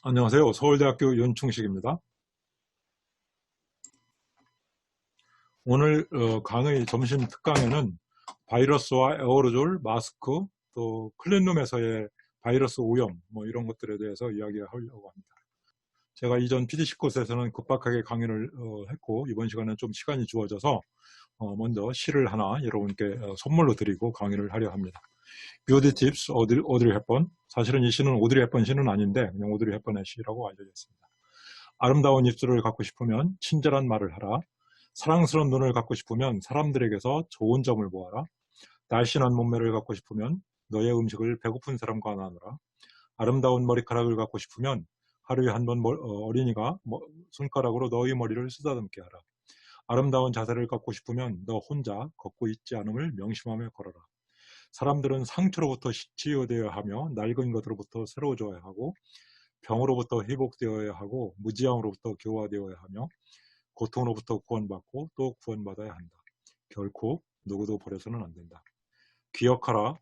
안녕하세요. 서울대학교 윤충식입니다. 오늘 강의 점심 특강에는 바이러스와 에어로졸, 마스크, 또 클린룸에서의 바이러스 오염 이런 것들에 대해서 이야기하려고 합니다. 제가 이전 PDC코스에서는 급박하게 강의를 했고 이번 시간은 좀 시간이 주어져서 먼저 시를 하나 여러분께 선물로 드리고 강의를 하려 합니다. 뷰티 팁스 오드리 헵번. 사실은 이 시는 오드리 헵번 시는 아닌데 그냥 오드리 헵번의 시라고 알려져 있습니다. 아름다운 입술을 갖고 싶으면 친절한 말을 하라. 사랑스러운 눈을 갖고 싶으면 사람들에게서 좋은 점을 보아라. 날씬한 몸매를 갖고 싶으면 너의 음식을 배고픈 사람과 나누라. 아름다운 머리카락을 갖고 싶으면 하루에 한 번 어린이가 손가락으로 너의 머리를 쓰다듬게 하라. 아름다운 자세를 갖고 싶으면 너 혼자 걷고 있지 않음을 명심하며 걸어라. 사람들은 상처로부터 치유되어야 하며 낡은 것으로부터 새로워져야 하고 병으로부터 회복되어야 하고 무지함으로부터 교화되어야 하며 고통으로부터 구원받고 또 구원받아야 한다. 결코 누구도 버려서는 안 된다. 기억하라.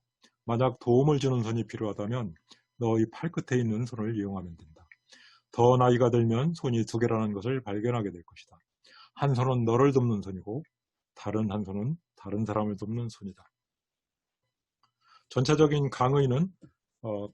만약 도움을 주는 손이 필요하다면 너의 팔끝에 있는 손을 이용하면 된다. 더 나이가 들면 손이 두 개라는 것을 발견하게 될 것이다. 한 손은 너를 돕는 손이고 다른 한 손은 다른 사람을 돕는 손이다. 전체적인 강의는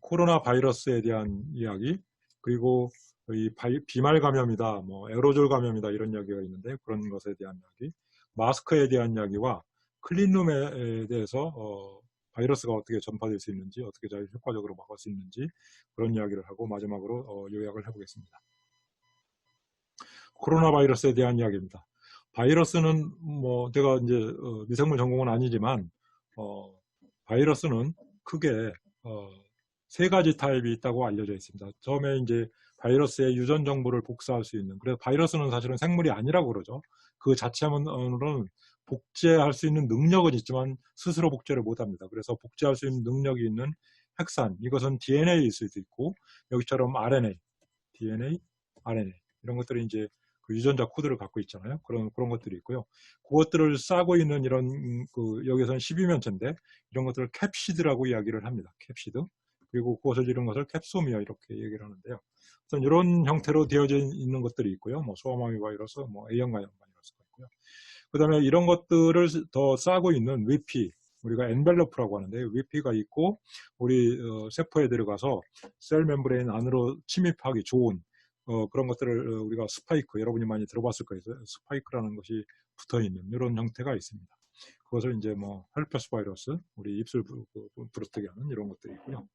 코로나 바이러스에 대한 이야기, 그리고 이 비말 감염이다, 에어로졸 감염이다 이런 이야기가 있는데 그런 것에 대한 이야기, 마스크에 대한 이야기와 클린룸에 대해서 바이러스가 어떻게 전파될 수 있는지, 어떻게 잘 효과적으로 막을 수 있는지 그런 이야기를 하고 마지막으로 요약을 해보겠습니다. 코로나 바이러스에 대한 이야기입니다. 바이러스는 제가 이제 미생물 전공은 아니지만 바이러스는 크게 세 가지 타입이 있다고 알려져 있습니다. 처음에 이제 바이러스의 유전 정보를 복사할 수 있는, 그래서 바이러스는 사실은 생물이 아니라고 그러죠. 그 자체만으로는 복제할 수 있는 능력은 있지만 스스로 복제를 못합니다. 그래서 복제할 수 있는 능력이 있는 핵산, 이것은 DNA일 수도 있고 여기처럼 RNA, DNA, RNA 이런 것들이 이제 그 유전자 코드를 갖고 있잖아요. 그런 것들이 있고요. 그것들을 싸고 있는 이런 여기서는 12면체인데 이런 것들을 캡시드라고 이야기를 합니다. 캡시드. 그리고 그것을 이룬 것을 캡소미아 이렇게 얘기를 하는데요. 우선 이런 형태로 되어져 있는 것들이 있고요. 소아마비 바이러스, A형 감염 바이러스가 있고요. 그 다음에 이런 것들을 더 싸고 있는 위피, 우리가 엔벨로프라고 하는데 위피가 있고 우리 세포에 들어가서 셀 멤브레인 안으로 침입하기 좋은 그런 것들을 우리가 스파이크, 여러분이 많이 들어봤을 거예요. 스파이크라는 것이 붙어있는 이런 형태가 있습니다. 그것을 이제 헬퍼스 바이러스, 우리 입술 부르뜨게 하는 이런 것들이 있고요.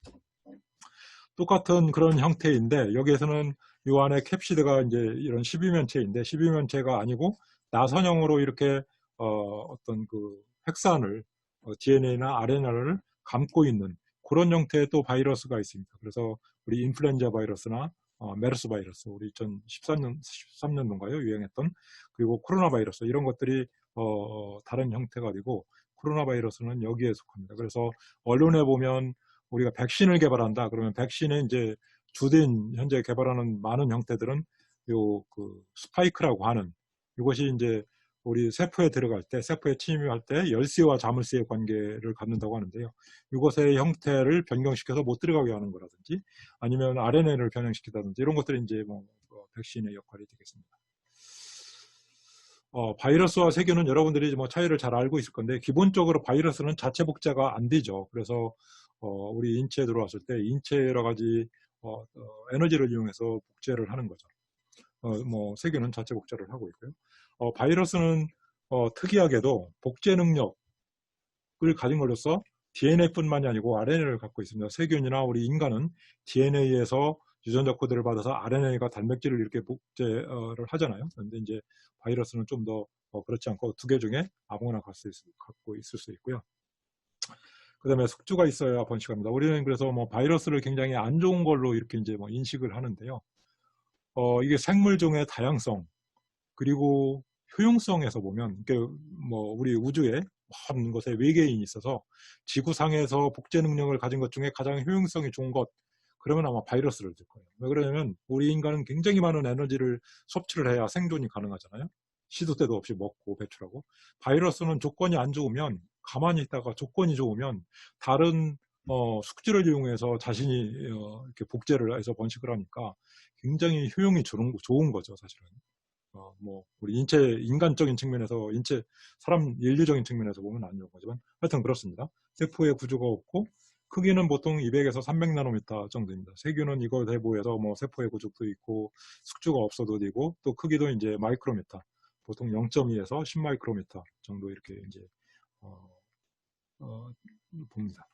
똑같은 그런 형태인데 여기에서는 이 안에 캡시드가 이제 이런 12면체인데 12면체가 아니고 나선형으로 이렇게 어떤 그 핵산을 DNA나 RNA를 감고 있는 그런 형태의 또 바이러스가 있습니다. 그래서 우리 인플루엔자 바이러스나 메르스 바이러스, 우리 2013년도인가요? 유행했던, 그리고 코로나 바이러스 이런 것들이 다른 형태가 되고 코로나 바이러스는 여기에 속합니다. 그래서 언론에 보면 우리가 백신을 개발한다. 그러면 백신에 이제 주된 현재 개발하는 많은 형태들은 요 그 스파이크라고 하는 이것이 이제 우리 세포에 들어갈 때, 세포에 침입할 때 열쇠와 자물쇠의 관계를 갖는다고 하는데요. 이것의 형태를 변경시켜서 못 들어가게 하는 거라든지 아니면 RNA를 변형시키다든지 이런 것들이 이제 백신의 역할이 되겠습니다. 바이러스와 세균은 여러분들이 차이를 잘 알고 있을 건데 기본적으로 바이러스는 자체 복제가 안 되죠. 그래서 우리 인체에 들어왔을 때 인체의 여러 가지 에너지를 이용해서 복제를 하는 거죠. 세균은 자체 복제를 하고 있고요. 바이러스는 특이하게도 복제 능력을 가진 걸로써 DNA뿐만이 아니고 RNA를 갖고 있습니다. 세균이나 우리 인간은 DNA에서 유전자 코드를 받아서 RNA가 단백질을 이렇게 복제를 하잖아요. 그런데 이제 바이러스는 좀 더 그렇지 않고 두 개 중에 아무거나 갖고 있을 수 있고요. 그 다음에 숙주가 있어야 번식합니다. 우리는 그래서 바이러스를 굉장히 안 좋은 걸로 이렇게 이제 인식을 하는데요. 이게 생물종의 다양성, 그리고 효용성에서 보면, 우리 우주에 모든 것에 외계인이 있어서 지구상에서 복제 능력을 가진 것 중에 가장 효용성이 좋은 것, 그러면 아마 바이러스를 들 거예요. 왜 그러냐면 우리 인간은 굉장히 많은 에너지를 섭취를 해야 생존이 가능하잖아요. 시도 때도 없이 먹고 배출하고. 바이러스는 조건이 안 좋으면, 가만히 있다가 조건이 좋으면 다른 숙주를 이용해서 자신이 이렇게 복제를 해서 번식을 하니까 굉장히 효용이 좋은 거죠, 사실은. 뭐 우리 인간적인 측면에서 사람 인류적인 측면에서 보면 안 좋은 거지만 하여튼 그렇습니다. 세포의 구조가 없고 크기는 보통 200에서 300나노미터 정도입니다. 세균은 이거 대보해서 뭐 세포의 구조도 있고 숙주가 없어도 되고 또 크기도 이제 마이크로미터 보통 0.2에서 10마이크로미터 정도 이렇게 이제 봅니다.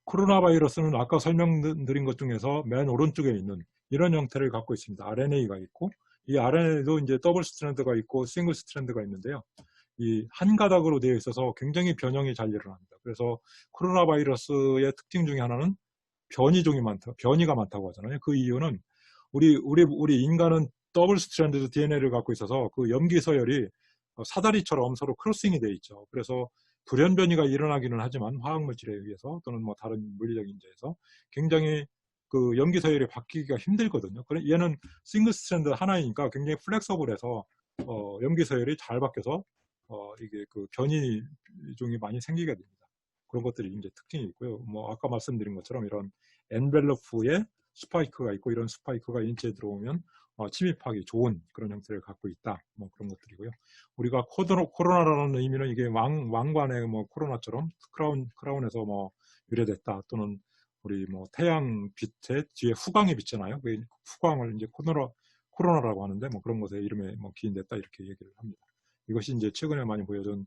코로나 바이러스는 아까 설명드린 것 중에서 맨 오른쪽에 있는 이런 형태를 갖고 있습니다. RNA가 있고 이 RNA도 이제 더블 스트랜드가 있고 싱글 스트랜드가 있는데요. 이 한 가닥으로 되어 있어서 굉장히 변형이 잘 일어납니다. 그래서 코로나 바이러스의 특징 중에 하나는 변이가 많다고 하잖아요. 그 이유는 우리 인간은 더블 스트랜드 DNA를 갖고 있어서 그 염기 서열이 사다리처럼 서로 크로싱이 되어 있죠. 그래서 돌연 변이가 일어나기는 하지만 화학물질에 의해서 또는 뭐 다른 물리적 인자에서 굉장히 그 염기 서열이 바뀌기가 힘들거든요. 얘는 싱글 스트랜드 하나이니까 굉장히 플렉서블해서 염기 서열이 잘 바뀌어서 이게 그 변이종이 많이 생기게 됩니다. 그런 것들이 이제 특징이 있고요. 뭐 아까 말씀드린 것처럼 이런 엔벨로프에 스파이크가 있고 이런 스파이크가 인체에 들어오면 침입하기 좋은 그런 형태를 갖고 있다. 뭐 그런 것들이고요. 우리가 코로나라는 의미는 이게 왕관의 뭐 코로나처럼 크라운에서 뭐 유래됐다 또는 우리 뭐 태양 빛의 뒤에 후광이 비치잖아요. 그 후광을 이제 코로나라고 하는데 뭐 그런 것에 이름에 뭐 기인됐다 이렇게 얘기를 합니다. 이것이 이제 최근에 많이 보여준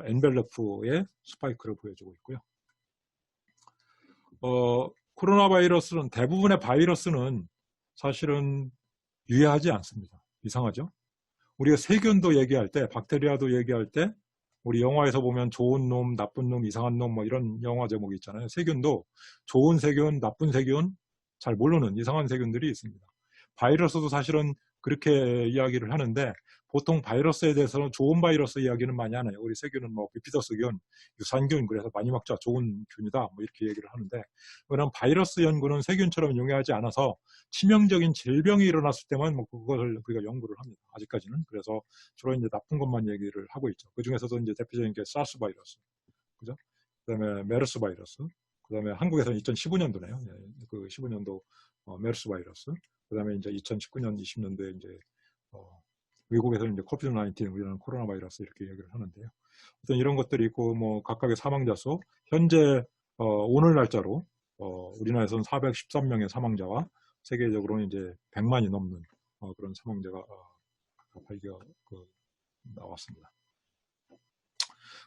엔벨로프의 스파이크를 보여주고 있고요. 코로나 바이러스는 대부분의 바이러스는 사실은 유해하지 않습니다. 이상하죠? 우리가 세균도 얘기할 때, 박테리아도 얘기할 때 우리 영화에서 보면 좋은 놈, 나쁜 놈, 이상한 놈 뭐 이런 영화 제목이 있잖아요. 세균도 좋은 세균, 나쁜 세균, 잘 모르는 이상한 세균들이 있습니다. 바이러스도 사실은 그렇게 이야기를 하는데 보통 바이러스에 대해서는 좋은 바이러스 이야기는 많이 안 해요. 우리 세균은 뭐 비피더스균, 유산균 그래서 많이 먹자 좋은 균이다 뭐 이렇게 얘기를 하는데 그런 바이러스 연구는 세균처럼 용이하지 않아서 치명적인 질병이 일어났을 때만 뭐 그것을 우리가 연구를 합니다. 아직까지는. 그래서 주로 이제 나쁜 것만 얘기를 하고 있죠. 그 중에서도 이제 대표적인 게 사스 바이러스, 그죠? 그다음에 메르스 바이러스, 그다음에 한국에서는 2015년도네요. 그 15년도 메르스 바이러스, 그다음에 이제 2019년, 20년도에 이제 미국에서는 이제 코비드-19 우리는 코로나 바이러스 이렇게 얘기를 하는데요. 어떤 이런 것들이 있고 뭐 각각의 사망자 수 현재 오늘 날짜로 우리나라에서는 413명의 사망자와 세계적으로는 이제 100만이 넘는 그런 사망자가 나왔습니다.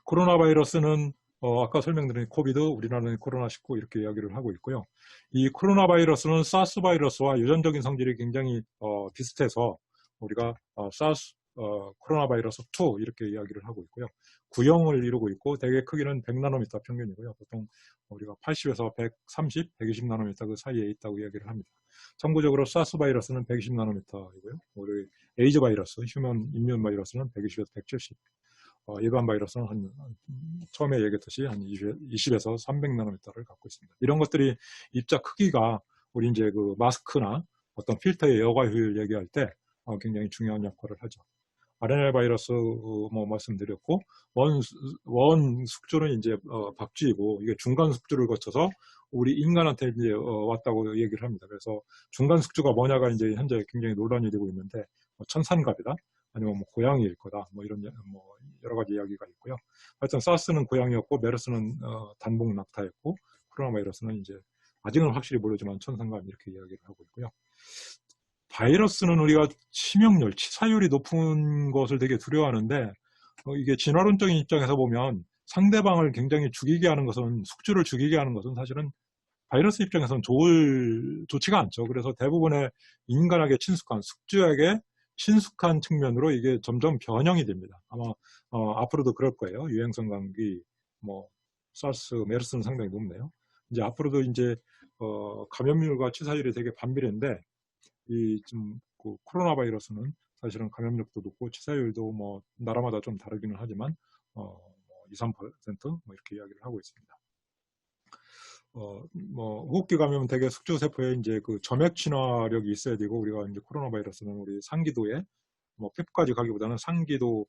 코로나 바이러스는 아까 설명드린 코비드, 우리나라는 코로나19 이렇게 이야기를 하고 있고요. 이 코로나 바이러스는 사스 바이러스와 유전적인 성질이 굉장히 비슷해서 우리가 코로나 바이러스 2 이렇게 이야기를 하고 있고요. 구형을 이루고 있고 대개 크기는 100나노미터 평균이고요. 보통 우리가 80에서 130, 120나노미터 그 사이에 있다고 이야기를 합니다. 참고적으로 사스 바이러스는 120나노미터이고요. 우리 에이즈 바이러스, 휴먼 인뮨 바이러스는 120에서 170. 일반 바이러스는 처음에 얘기했듯이 한 20에서 300나노미터를 갖고 있습니다. 이런 것들이 입자 크기가 우리 이제 그 마스크나 어떤 필터의 여과 효율 얘기할 때 굉장히 중요한 역할을 하죠. RNA 바이러스 뭐 말씀드렸고 원 숙주는 이제 박쥐이고 이게 중간 숙주를 거쳐서 우리 인간한테 이제 왔다고 얘기를 합니다. 그래서 중간 숙주가 뭐냐가 이제 현재 굉장히 논란이 되고 있는데 천산갑이다. 아니면 뭐 고양이일 거다. 뭐 이런 뭐 여러 가지 이야기가 있고요. 하여튼 사스는 고양이였고 메르스는 단복 낙타였고 코로나 바이러스는 이제 아직은 확실히 모르지만 천산갑 이렇게 이야기를 하고 있고요. 바이러스는 우리가 치명률, 치사율이 높은 것을 되게 두려워하는데 이게 진화론적인 입장에서 보면 상대방을 굉장히 죽이게 하는 것은 숙주를 죽이게 하는 것은 사실은 바이러스 입장에서는 좋지가 않죠. 그래서 대부분의 인간에게 친숙한 숙주에게 친숙한 측면으로 이게 점점 변형이 됩니다. 아마 앞으로도 그럴 거예요. 유행성 감기, 뭐 사스, 메르스는 상당히 높네요. 이제 앞으로도 이제 감염률과 치사율이 되게 반비례인데 그 코로나 바이러스는 사실은 감염력도 높고 치사율도 뭐 나라마다 좀 다르기는 하지만 2, 3% 뭐 이렇게 이야기를 하고 있습니다. 뭐 호흡기 감염은 대개 숙주 세포에 이제 그 점액 진화력이 있어야 되고 우리가 이제 코로나 바이러스는 우리 상기도에 뭐 폐부까지 가기보다는 상기도의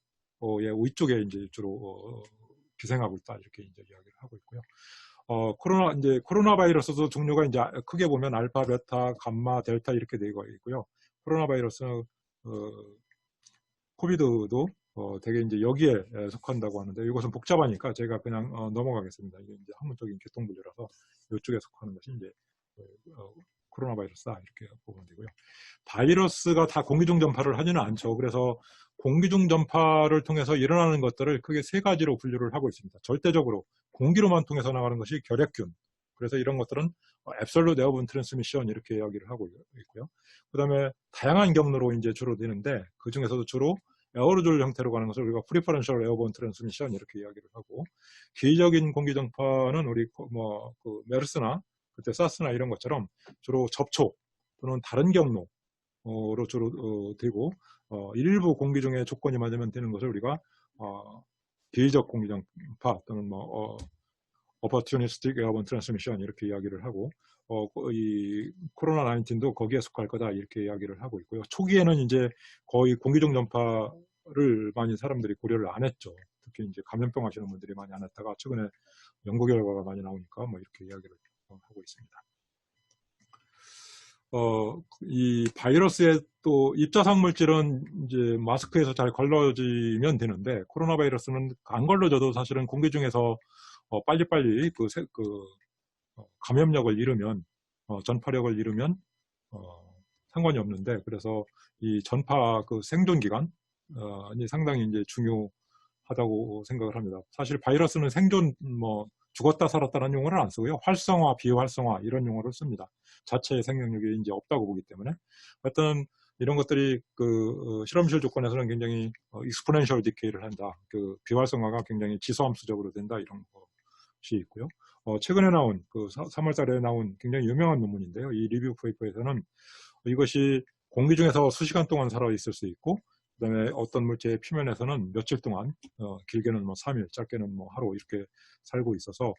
위쪽에 이제 주로 기생하고 있다 이렇게 이제 이야기를 하고 있고요. 코로나 바이러스도 종류가 이제 크게 보면 알파, 베타, 감마, 델타 이렇게 되어 있고요. 코로나 바이러스, 코비드도 되게 이제 여기에 속한다고 하는데 이것은 복잡하니까 제가 그냥 넘어가겠습니다. 이게 이제 학문적인 계통분류라서 이쪽에 속하는 것이 이제 코로나 바이러스다 이렇게 보면 되고요. 바이러스가 다 공기 중 전파를 하지는 않죠. 그래서 공기 중 전파를 통해서 일어나는 것들을 크게 세 가지로 분류를 하고 있습니다. 절대적으로 공기로만 통해서 나가는 것이 결핵균. 그래서 이런 것들은 Absolute Airborne Transmission 이렇게 이야기를 하고 있고요. 그 다음에 다양한 경로로 이제 주로 되는데 그 중에서도 주로 에어로졸 형태로 가는 것을 우리가 Preferential Airborne Transmission 이렇게 이야기를 하고, 기회적인 공기 전파는 우리 그 메르스나 그때 사스나 이런 것처럼 주로 접촉 또는 다른 경로로 주로 되고, 일부 공기 중에 조건이 맞으면 되는 것을 우리가 기회적 공기 전파 또는 Opportunistic Airborne Transmission 이렇게 이야기를 하고, 이 코로나 19도 거기에 속할 거다 이렇게 이야기를 하고 있고요. 초기에는 이제 거의 공기 중 전파를 많이 사람들이 고려를 안 했죠. 특히 이제 감염병 하시는 분들이 많이 안 했다가 최근에 연구 결과가 많이 나오니까 뭐 이렇게 이야기를 하고 있습니다. 이 바이러스의 또 입자상 물질은 이제 마스크에서 잘 걸러지면 되는데, 코로나 바이러스는 안 걸러져도 사실은 공기 중에서 빨리빨리 감염력을 잃으면, 전파력을 잃으면 상관이 없는데, 그래서 이 전파 생존 기간이 상당히 이제 중요하다고 생각을 합니다. 사실 바이러스는 생존 죽었다 살았다는 용어를 안 쓰고요. 활성화, 비활성화 이런 용어를 씁니다. 자체의 생명력이 이제 없다고 보기 때문에. 하여튼 이런 것들이 실험실 조건에서는 굉장히 exponential decay를 한다. 비활성화가 굉장히 지수함수적으로 된다 이런 것이 있고요. 최근에 나온 3월달에 나온 굉장히 유명한 논문인데요. 이 리뷰 페이퍼에서는 이것이 공기 중에서 수시간 동안 살아 있을 수 있고, 그다음에 어떤 물질의 표면에서는 며칠 동안, 길게는 3일, 짧게는 하루 이렇게 살고 있어서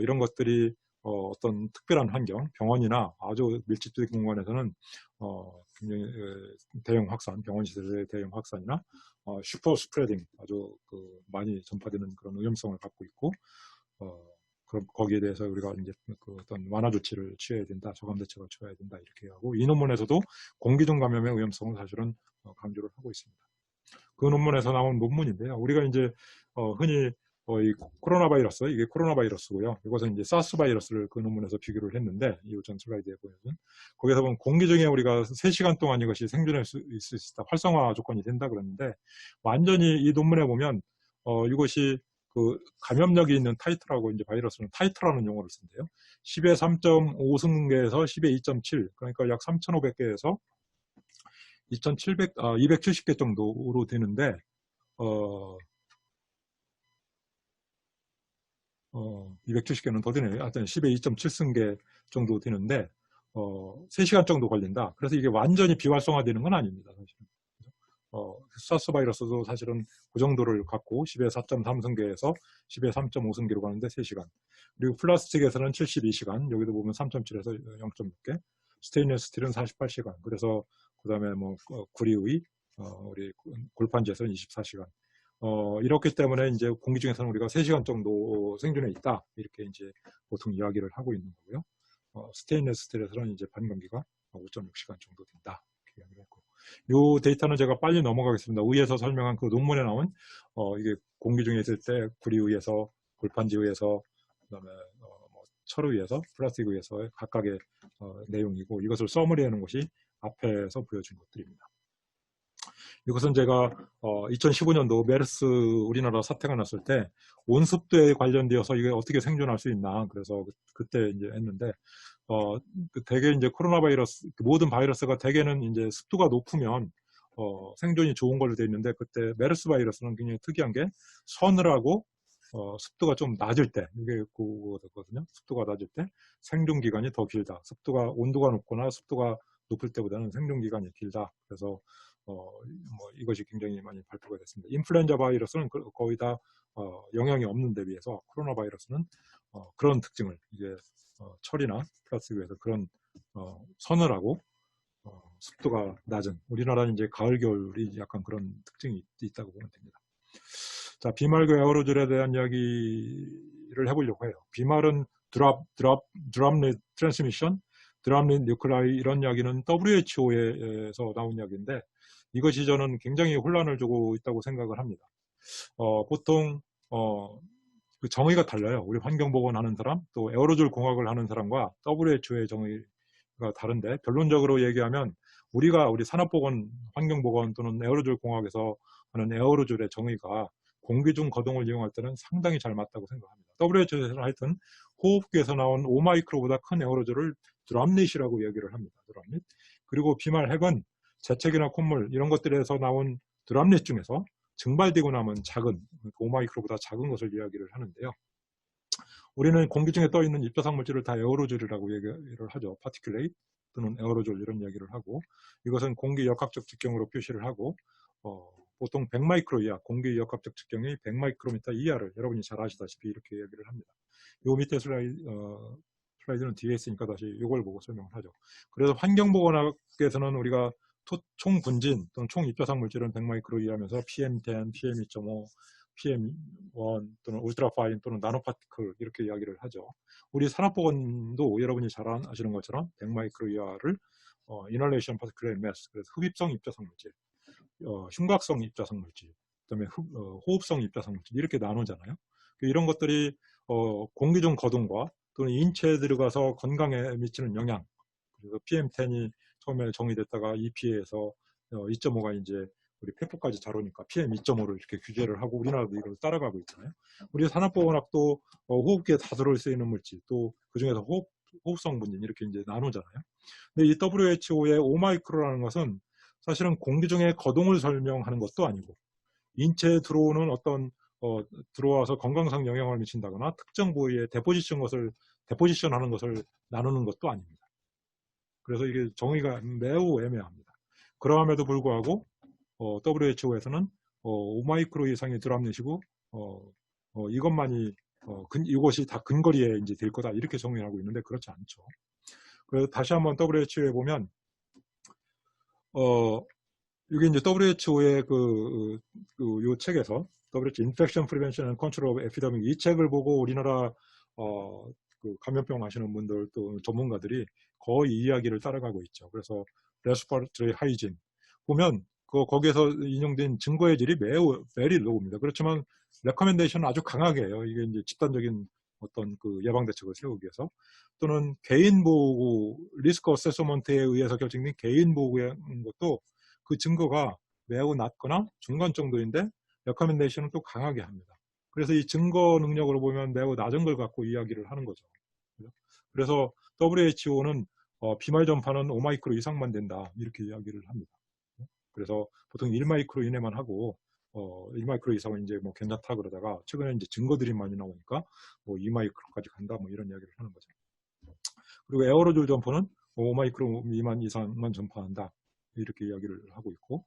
이런 것들이 어떤 특별한 환경, 병원이나 아주 밀집된 공간에서는 굉장히 대형 확산, 병원 시설의 대형 확산이나 슈퍼 스프레딩, 아주 많이 전파되는 그런 위험성을 갖고 있고, 그럼 거기에 대해서 우리가 이제 어떤 완화 조치를 취해야 된다, 저감 대책을 취해야 된다 이렇게 하고, 이 논문에서도 공기중 감염의 위험성을 사실은 강조를 하고 있습니다. 그 논문에서 나온 논문인데요. 우리가 이제 흔히 이 코로나 바이러스, 이게 코로나 바이러스고요. 이것은 이제 사스 바이러스를 그 논문에서 비교를 했는데, 이 전 슬라이드에 보면 거기서 보면 공기 중에 우리가 3시간 동안 이것이 생존할 수 있다, 활성화 조건이 된다 그러는데, 완전히 이 논문에 보면 이것이 감염력이 있는 타이트라고, 이제 바이러스는 타이트라는 용어를 쓴대요. 10의 3.5승계에서 10의 2.7, 그러니까 약 3,500개에서 270개 정도로 되는데, 270개는 더 되네요. 하여튼 10의 2.7승계 정도 되는데, 3시간 정도 걸린다. 그래서 이게 완전히 비활성화되는 건 아닙니다, 사실은. 사스 바이러스도 사실은 그 정도를 갖고 10의 4.3승계에서 10의 3.5승계로 가는데 3시간. 그리고 플라스틱에서는 72시간, 여기도 보면 3.7에서 0.6개, 스테인리스 스틸은 48시간. 그래서 그 다음에 구리의 우리 골판지에서는 24시간. 이렇기 때문에 이제 공기 중에서는 우리가 3시간 정도 생존해 있다, 이렇게 이제 보통 이야기를 하고 있는 거고요. 스테인리스 스틸에서는 이제 반감기가 5.6시간 정도 된다, 이렇게 이야기를 했고. 이 데이터는 제가 빨리 넘어가겠습니다. 위에서 설명한 그 논문에 나온 이게 공기 중에 있을 때 구리의에서, 골판지의에서, 그다음에 철의에서, 플라스틱의에서 각각의 내용이고, 이것을 서머리하는 것이 앞에서 보여준 것들입니다. 이것은 제가 2015년도 메르스 우리나라 사태가 났을 때 온습도에 관련되어서 이게 어떻게 생존할 수 있나, 그래서 그때 이제 했는데, 대개 이제 코로나 바이러스, 모든 바이러스가 대개는 이제 습도가 높으면 생존이 좋은 걸로 되어 있는데, 그때 메르스 바이러스는 굉장히 특이한 게 서늘하고 습도가 좀 낮을 때, 이게 그거거든요. 습도가 낮을 때 생존 기간이 더 길다. 온도가 높거나 습도가 높을 때보다는 생존 기간이 길다. 그래서 이것이 굉장히 많이 발표가 됐습니다. 인플루엔자 바이러스는 거의 다 영향이 없는 데 비해서 코로나 바이러스는 그런 특징을, 이게 철이나 플라스틱에서 그런 서늘하고 습도가 낮은, 우리나라는 이제 가을 겨울이 약간 그런 특징이 있다고 보면 됩니다. 자, 비말과 에어로졸에 대한 이야기를 해보려고 해요. 비말은 드랍릿 트랜스미션, 드랍릿 뉴클라이 이런 이야기는 WHO에서 나온 이야기인데 이것이 저는 굉장히 혼란을 주고 있다고 생각을 합니다. 보통 그 정의가 달라요. 우리 환경보건 하는 사람, 또 에어로졸 공학을 하는 사람과 WHO의 정의가 다른데 결론적으로 얘기하면 우리 산업보건, 환경보건 또는 에어로졸 공학에서 하는 에어로졸의 정의가 공기 중 거동을 이용할 때는 상당히 잘 맞다고 생각합니다. WHO에서는 하여튼 호흡기에서 나온 5마이크로보다 큰 에어로졸을 드랍릿이라고 얘기를 합니다. 드랍릿. 그리고 비말 핵은 재채기나 콧물 이런 것들에서 나온 드랍릿 중에서 증발되고 남은 작은 5마이크로보다 작은 것을 이야기를 하는데요. 우리는 공기 중에 떠 있는 입자상 물질을 다 에어로졸이라고 얘기를 하죠. 파티큘레이트 또는 에어로졸 이런 얘기를 하고 이것은 공기 역학적 직경으로 표시를 하고 보통 100마이크로 이하, 공기 역학적 직경이 100마이크로미터 이하를 여러분이 잘 아시다시피 이렇게 얘기를 합니다. 요 밑에 슬라이드는 뒤에 있으니까 다시 이걸 보고 설명을 하죠. 그래서 환경보건학에서는 우리가 총분진 또는 총입자상 물질은 100마이크로 이하면서 PM10, PM2.5, PM1 또는 울트라파인 또는 나노파티클 이렇게 이야기를 하죠. 우리 산업보건도 여러분이 잘 아시는 것처럼 100마이크로 이하를 이널레이션 파티클레이 매스, 그래서 흡입성 입자상 물질, 흉곽성 입자상 물질, 그다음에 호흡성 입자상 물질 이렇게 나누잖아요. 이런 것들이 공기 중 거동과 또는 인체에 들어가서 건강에 미치는 영향, 그래서 PM10이 처음에 정의됐다가 EPA에서 2.5가 이제 우리 폐포까지 잘 오니까 PM2.5를 이렇게 규제를 하고 우리나라도 이걸 따라가고 있잖아요. 우리 산업보건학도 호흡기에 다 들어올 수 있는 물질, 또 그중에서 호흡성 분진 이렇게 이제 나누잖아요. 근데 이 WHO의 5마이크로라는 것은 사실은 공기 중에 거동을 설명하는 것도 아니고 인체에 들어오는 어떤 들어와서 건강상 영향을 미친다거나 특정 부위에 데포지션하는 것을 나누는 것도 아닙니다. 그래서 이게 정의가 매우 애매합니다. 그럼에도 불구하고 WHO에서는 5마이크로 이상의 드랍릿이고 이것만이 이것이 다 근거리에 이제 될 거다 이렇게 정의하고 있는데 그렇지 않죠. 그래서 다시 한번 WHO에 보면 이게 이제 WHO의 요 책에서 WHO Infection Prevention and Control of Epidemic 이 책을 보고 우리나라 그 감염병 아시는 분들 또 전문가들이 거의 이 이야기를 따라가고 있죠. 그래서 Respiratory Hygiene 보면 거기에서 인용된 증거의 질이 매우 very low입니다. 그렇지만 레커멘데이션은 아주 강하게 해요. 이게 이제 집단적인 어떤 그 예방 대책을 세우기 위해서 또는 개인 보호 리스크 어세스먼트에 의해서 결정된 개인 보호의 것도 그 증거가 매우 낮거나 중간 정도인데 레커멘데이션은 또 강하게 합니다. 그래서 이 증거 능력으로 보면 매우 낮은 걸 갖고 이야기를 하는 거죠. 그래서 WHO는 비말 전파는 5마이크로 이상만 된다 이렇게 이야기를 합니다. 그래서 보통 1마이크로 이내만 하고 1마이크로 이상은 이제 뭐 괜찮다 그러다가 최근에 이제 증거들이 많이 나오니까 뭐 2마이크로까지 간다 뭐 이런 이야기를 하는 거죠. 그리고 에어로졸 전파는 5마이크로 미만 이상만 전파한다 이렇게 이야기를 하고 있고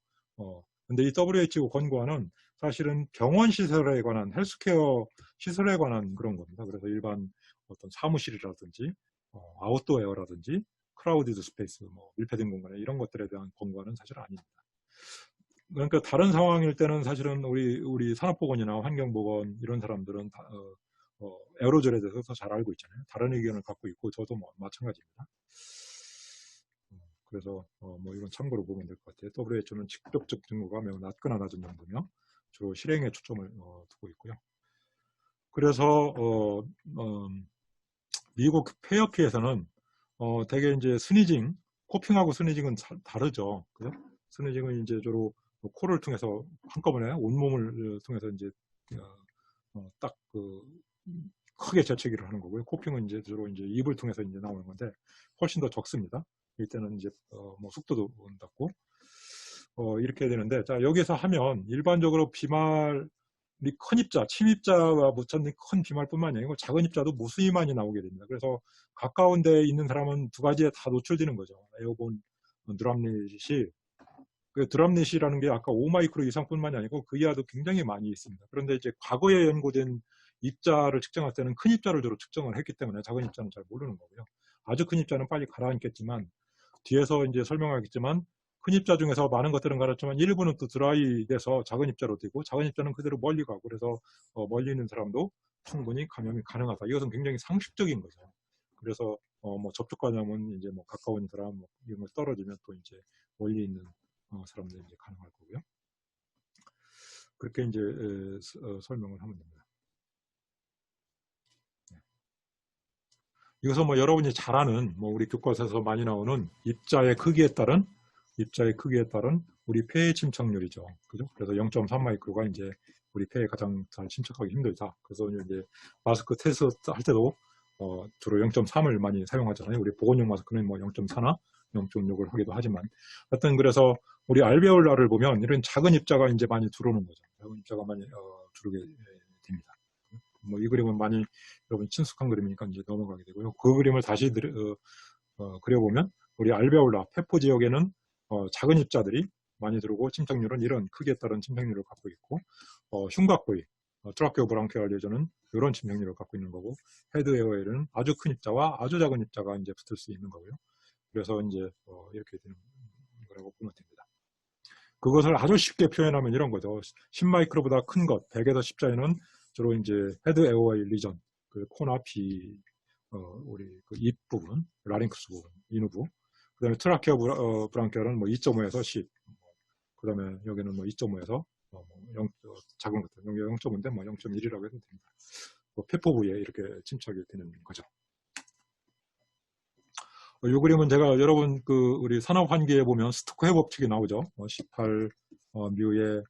근데 이 WHO 권고안은 사실은 병원 시설에 관한 헬스케어 시설에 관한 그런 겁니다. 그래서 일반 어떤 사무실이라든지 아웃도어 에어라든지 크라우디드 스페이스, 뭐 밀폐된 공간에 이런 것들에 대한 권고안은 사실 아닙니다. 그러니까 다른 상황일 때는 사실은 우리 산업보건이나 환경보건 이런 사람들은 에어로졸에 대해서 더 잘 알고 있잖아요. 다른 의견을 갖고 있고 저도 뭐 마찬가지입니다. 그래서 뭐 이건 참고로 보면 될 것 같아요. WHO는 직접적 증거가 매우 낮거나 낮은 정도며 주로 실행에 초점을 두고 있고요. 그래서 미국 폐역회에서는 대개 이제 스니징, 코핑하고 스니징은 다르죠. 그죠? 스니징은 이제 주로 코를 통해서 한꺼번에 온몸을 통해서 이제 딱 크게 재채기를 하는 거고요. 코핑은 이제 주로 이제 입을 통해서 이제 나오는 건데 훨씬 더 적습니다. 이때는 이제 뭐 속도도 낮고 이렇게 되는데 자 여기서 하면 일반적으로 비말이 큰 입자, 침입자와 묻혀진 큰 비말뿐만이 아니고 작은 입자도 무수히 많이 나오게 됩니다. 그래서 가까운 데에 있는 사람은 두 가지에 다 노출되는 거죠. 에어본 드랍릿이 그 드랍릿이라는 게 아까 5마이크로 이상뿐만이 아니고 그 이하도 굉장히 많이 있습니다. 그런데 이제 과거에 연구된 입자를 측정할 때는 큰 입자를 주로 측정을 했기 때문에 작은 입자는 잘 모르는 거고요. 아주 큰 입자는 빨리 가라앉겠지만 뒤에서 이제 설명하겠지만 큰 입자 중에서 많은 것들은 가렸지만 일부는 또 드라이 돼서 작은 입자로 되고 작은 입자는 그대로 멀리 가고 그래서 멀리 있는 사람도 충분히 감염이 가능하다. 이것은 굉장히 상식적인 거죠. 그래서 뭐 접촉 감염은 이제 뭐 가까운 사람 뭐 이런 걸 떨어지면 또 이제 멀리 있는 사람들이 이제 가능할 거고요. 그렇게 이제 설명을 하면 됩니다. 이것은 뭐 여러분이 잘 아는 뭐 우리 교과서에서 많이 나오는 입자의 크기에 따른 우리 폐의 침착률이죠. 그죠? 그래서 0.3 마이크로가 이제 우리 폐에 가장 잘 침착하기 힘들다. 그래서 이제 마스크 테스트 할 때도 주로 0.3을 많이 사용하잖아요. 우리 보건용 마스크는 뭐 0.4나 0.6을 하기도 하지만 하여튼 그래서 우리 알베올라를 보면 이런 작은 입자가 이제 많이 들어오는 거죠. 작은 입자가 많이 들어오게 됩니다. 뭐 이 그림은 많이 여러분 친숙한 그림이니까 이제 넘어가게 되고요. 그 그림을 다시 그려보면 우리 알베올라 폐포 지역에는 작은 입자들이 많이 들어오고 침착률은 이런 크기에 따른 침착률을 갖고 있고 흉곽부위 트라케오 브랑키알 레저는 이런 침착률을 갖고 있는 거고 헤드 에어웨이는 아주 큰 입자와 아주 작은 입자가 이제 붙을 수 있는 거고요. 그래서 이제 이렇게 되는 거라고 보면 됩니다. 그것을 아주 쉽게 표현하면 이런 거죠. 10마이크로보다 큰 것, 100에서 10자에는 주로 이제 헤드 에어웨이 리전, 그 코나 비, 우리 그 입 부분, 라링크스 부분, 인후부. 그 다음에 트라케오 브랑키알은 뭐 2.5에서 10. 그 다음에 여기는 뭐 2.5에서 0, 작은 것들, 0.5인데 뭐 0.1이라고 해도 됩니다. 뭐 폐포 부위에 이렇게 침착이 되는 거죠. 이 그림은 제가 여러분 그 우리 산업 환기에 보면 스토크의 법칙이 나오죠. 18 뮤의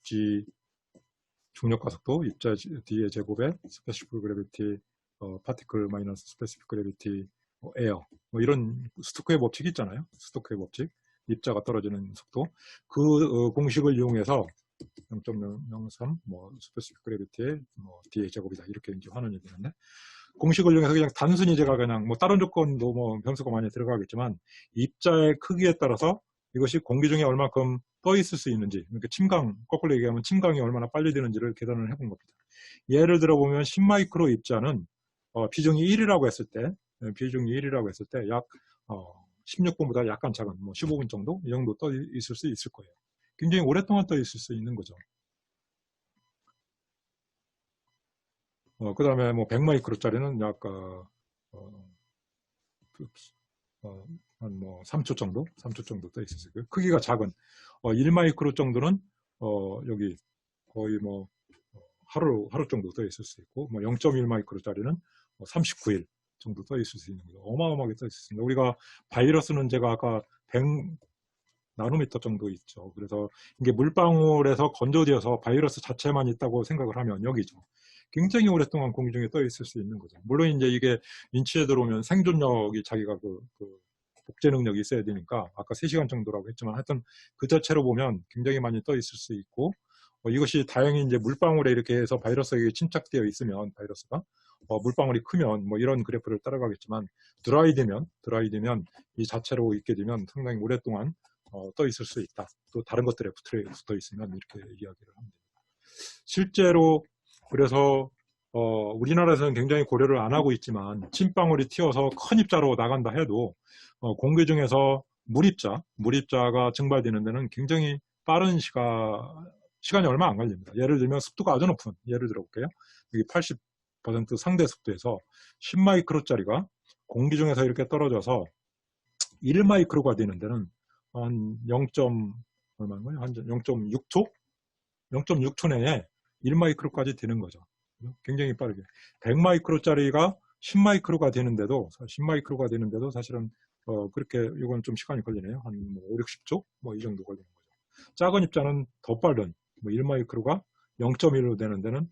G 중력 가속도 입자 D의 제곱에 스페시픽 그래비티 파티클 마이너스 스페시픽 그래비티 에어 뭐 이런 스토크의 법칙이 있잖아요. 스토크의 법칙 입자가 떨어지는 속도 그 공식을 이용해서 0.03 뭐 스페시픽 그래비티의 뭐 D의 제곱이다 이렇게 이제 환원이 되는데 공식을 이용해서 그냥 단순히 제가 그냥 뭐 다른 조건도 뭐 변수가 많이 들어가겠지만 입자의 크기에 따라서 이것이 공기 중에 얼마큼 떠 있을 수 있는지 그러니까 침강 거꾸로 얘기하면 침강이 얼마나 빨리 되는지를 계산을 해본 겁니다. 예를 들어 보면 10마이크로 입자는 비중이 1이라고 했을 때 약 16분보다 약간 작은 뭐 15분 정도 이 정도 떠 있을 수 있을 거예요. 굉장히 오랫동안 떠 있을 수 있는 거죠. 그 다음에 뭐 100마이크로짜리는 약 한 뭐 3초 정도 떠 있었어요. 크기가 작은 1마이크로 정도는 여기 거의 뭐 하루 정도 떠 있을 수 있고 뭐 0.1마이크로짜리는 39일 정도 떠 있을 수 있는 거죠. 어마어마하게 떠 있습니다. 우리가 바이러스는 제가 아까 100 나노미터 정도 있죠. 그래서 이게 물방울에서 건조되어서 바이러스 자체만 있다고 생각을 하면 여기죠. 굉장히 오랫동안 공기 중에 떠 있을 수 있는 거죠. 물론 이제 이게 인체에 들어오면 생존력이 자기가 그 복제 능력이 있어야 되니까 아까 3시간 정도라고 했지만 하여튼 그 자체로 보면 굉장히 많이 떠 있을 수 있고 이것이 다행히 이제 물방울에 이렇게 해서 바이러스에게 침착되어 있으면 바이러스가 물방울이 크면 뭐 이런 그래프를 따라가겠지만 드라이 되면 이 자체로 있게 되면 상당히 오랫동안 떠 있을 수 있다. 또 다른 것들에 붙어 있으면 이렇게 이야기를 합니다. 실제로 그래서 우리나라에서는 굉장히 고려를 안 하고 있지만 침방울이 튀어서 큰 입자로 나간다 해도 공기 중에서 물입자가 증발되는 데는 굉장히 빠른 시간이 얼마 안 걸립니다. 예를 들면 습도가 아주 높은 예를 들어 볼게요. 여기 80% 상대 습도에서 10마이크로짜리가 공기 중에서 이렇게 떨어져서 1마이크로가 되는 데는 한 0.6초? 0.6초 내에 1마이크로까지 되는 거죠. 굉장히 빠르게. 100마이크로짜리가 10마이크로가 되는데도 사실은 그렇게 이건 좀 시간이 걸리네요. 한 뭐 5, 60초? 뭐 이 정도 걸리는 거죠. 작은 입자는 더 빠른 뭐 1마이크로가 0.1로 되는 데는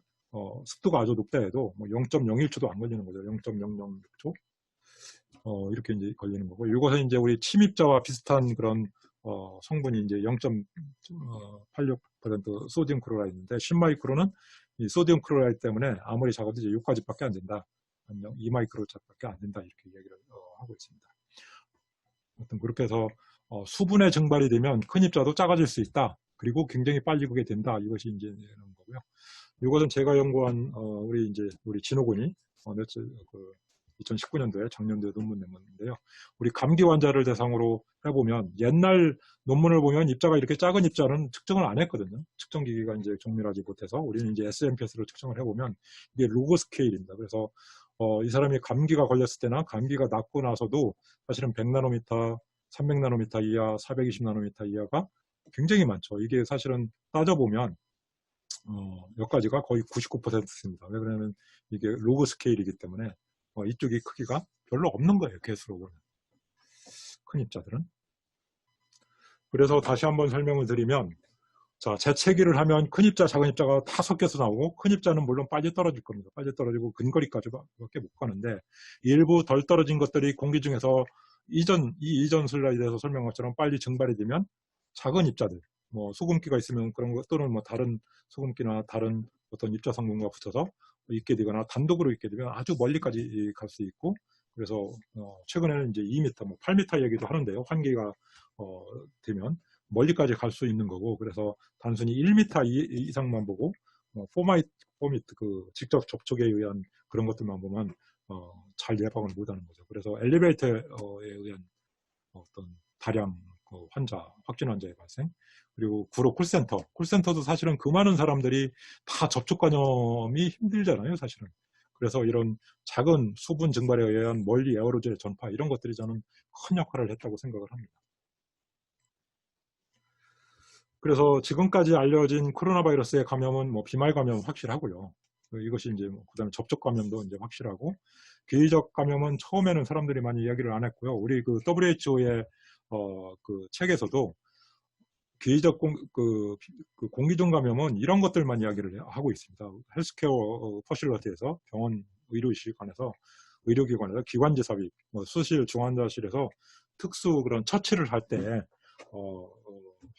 습도가 아주 높다 해도 뭐 0.01초도 안 걸리는 거죠. 0.006초. 이렇게 이제 걸리는 거고, 이것은 이제 우리 침입자와 비슷한 그런 성분이 이제 0.86% 소디움 클로라이드인데 10마이크로는 이 소디움 클로라이드 때문에 아무리 작아도 이제 6까지밖에 안 된다. 2마이크로짜리밖에 안 된다. 이렇게 이야기를 하고 있습니다. 아무튼 그렇게 해서 수분의 증발이 되면 큰 입자도 작아질 수 있다. 그리고 굉장히 빨리 그게 된다. 이것이 이제 이런 거고요. 이것은 제가 연구한 우리 진호군이 며칠 2019년도에 작년도에 논문 낸 건데요. 우리 감기 환자를 대상으로 해보면 옛날 논문을 보면 입자가 이렇게 작은 입자는 측정을 안 했거든요. 측정 기기가 이제 정밀하지 못해서 우리는 이제 SNPS로 측정을 해보면 이게 로그 스케일입니다. 그래서 이 사람이 감기가 걸렸을 때나 감기가 낫고 나서도 사실은 100나노미터, 300나노미터 이하, 420나노미터 이하가 굉장히 많죠. 이게 사실은 따져보면 여기까지가 거의 99%입니다. 왜 그러냐면 이게 로그 스케일이기 때문에 이쪽이 크기가 별로 없는 거예요. 개수로 보면. 큰 입자들은. 그래서 다시 한번 설명을 드리면 자, 재채기를 하면 큰 입자, 작은 입자가 다 섞여서 나오고 큰 입자는 물론 빨리 떨어질 겁니다. 빨리 떨어지고 근거리까지밖에 못 가는데 일부 덜 떨어진 것들이 공기 중에서 이전 슬라이드에서 설명한 것처럼 빨리 증발이 되면 작은 입자들, 뭐 소금기가 있으면 그런 것 또는 뭐 다른 소금기나 다른 어떤 입자 성분과 붙어서 있게 되거나 단독으로 있게 되면 아주 멀리까지 갈 수 있고 그래서 최근에는 이제 2m, 뭐 8m 얘기도 하는데요. 환기가 되면 멀리까지 갈 수 있는 거고 그래서 단순히 1m 이상만 보고 포미트 그 직접 접촉에 의한 그런 것들만 보면 잘 예방을 못하는 거죠. 그래서 엘리베이터에 의한 어떤 다량 확진 환자의 발생 그리고 구로 콜센터도 사실은 그 많은 사람들이 다 접촉 감염이 힘들잖아요, 사실은. 그래서 이런 작은 수분 증발에 의한 멀리 에어로졸의 전파 이런 것들이 저는 큰 역할을 했다고 생각을 합니다. 그래서 지금까지 알려진 코로나 바이러스의 감염은 뭐 비말 감염은 확실하고요. 이것이 이제 그다음에 접촉 감염도 이제 확실하고 기회적 감염은 처음에는 사람들이 많이 이야기를 안 했고요. 우리 그 WHO의 그 책에서도 기회적 공기중 감염은 이런 것들만 이야기를 하고 있습니다. 헬스케어 퍼실러티에서 병원 의료기관에서 기관지 삽입, 수실 중환자실에서 특수 그런 처치를 할 때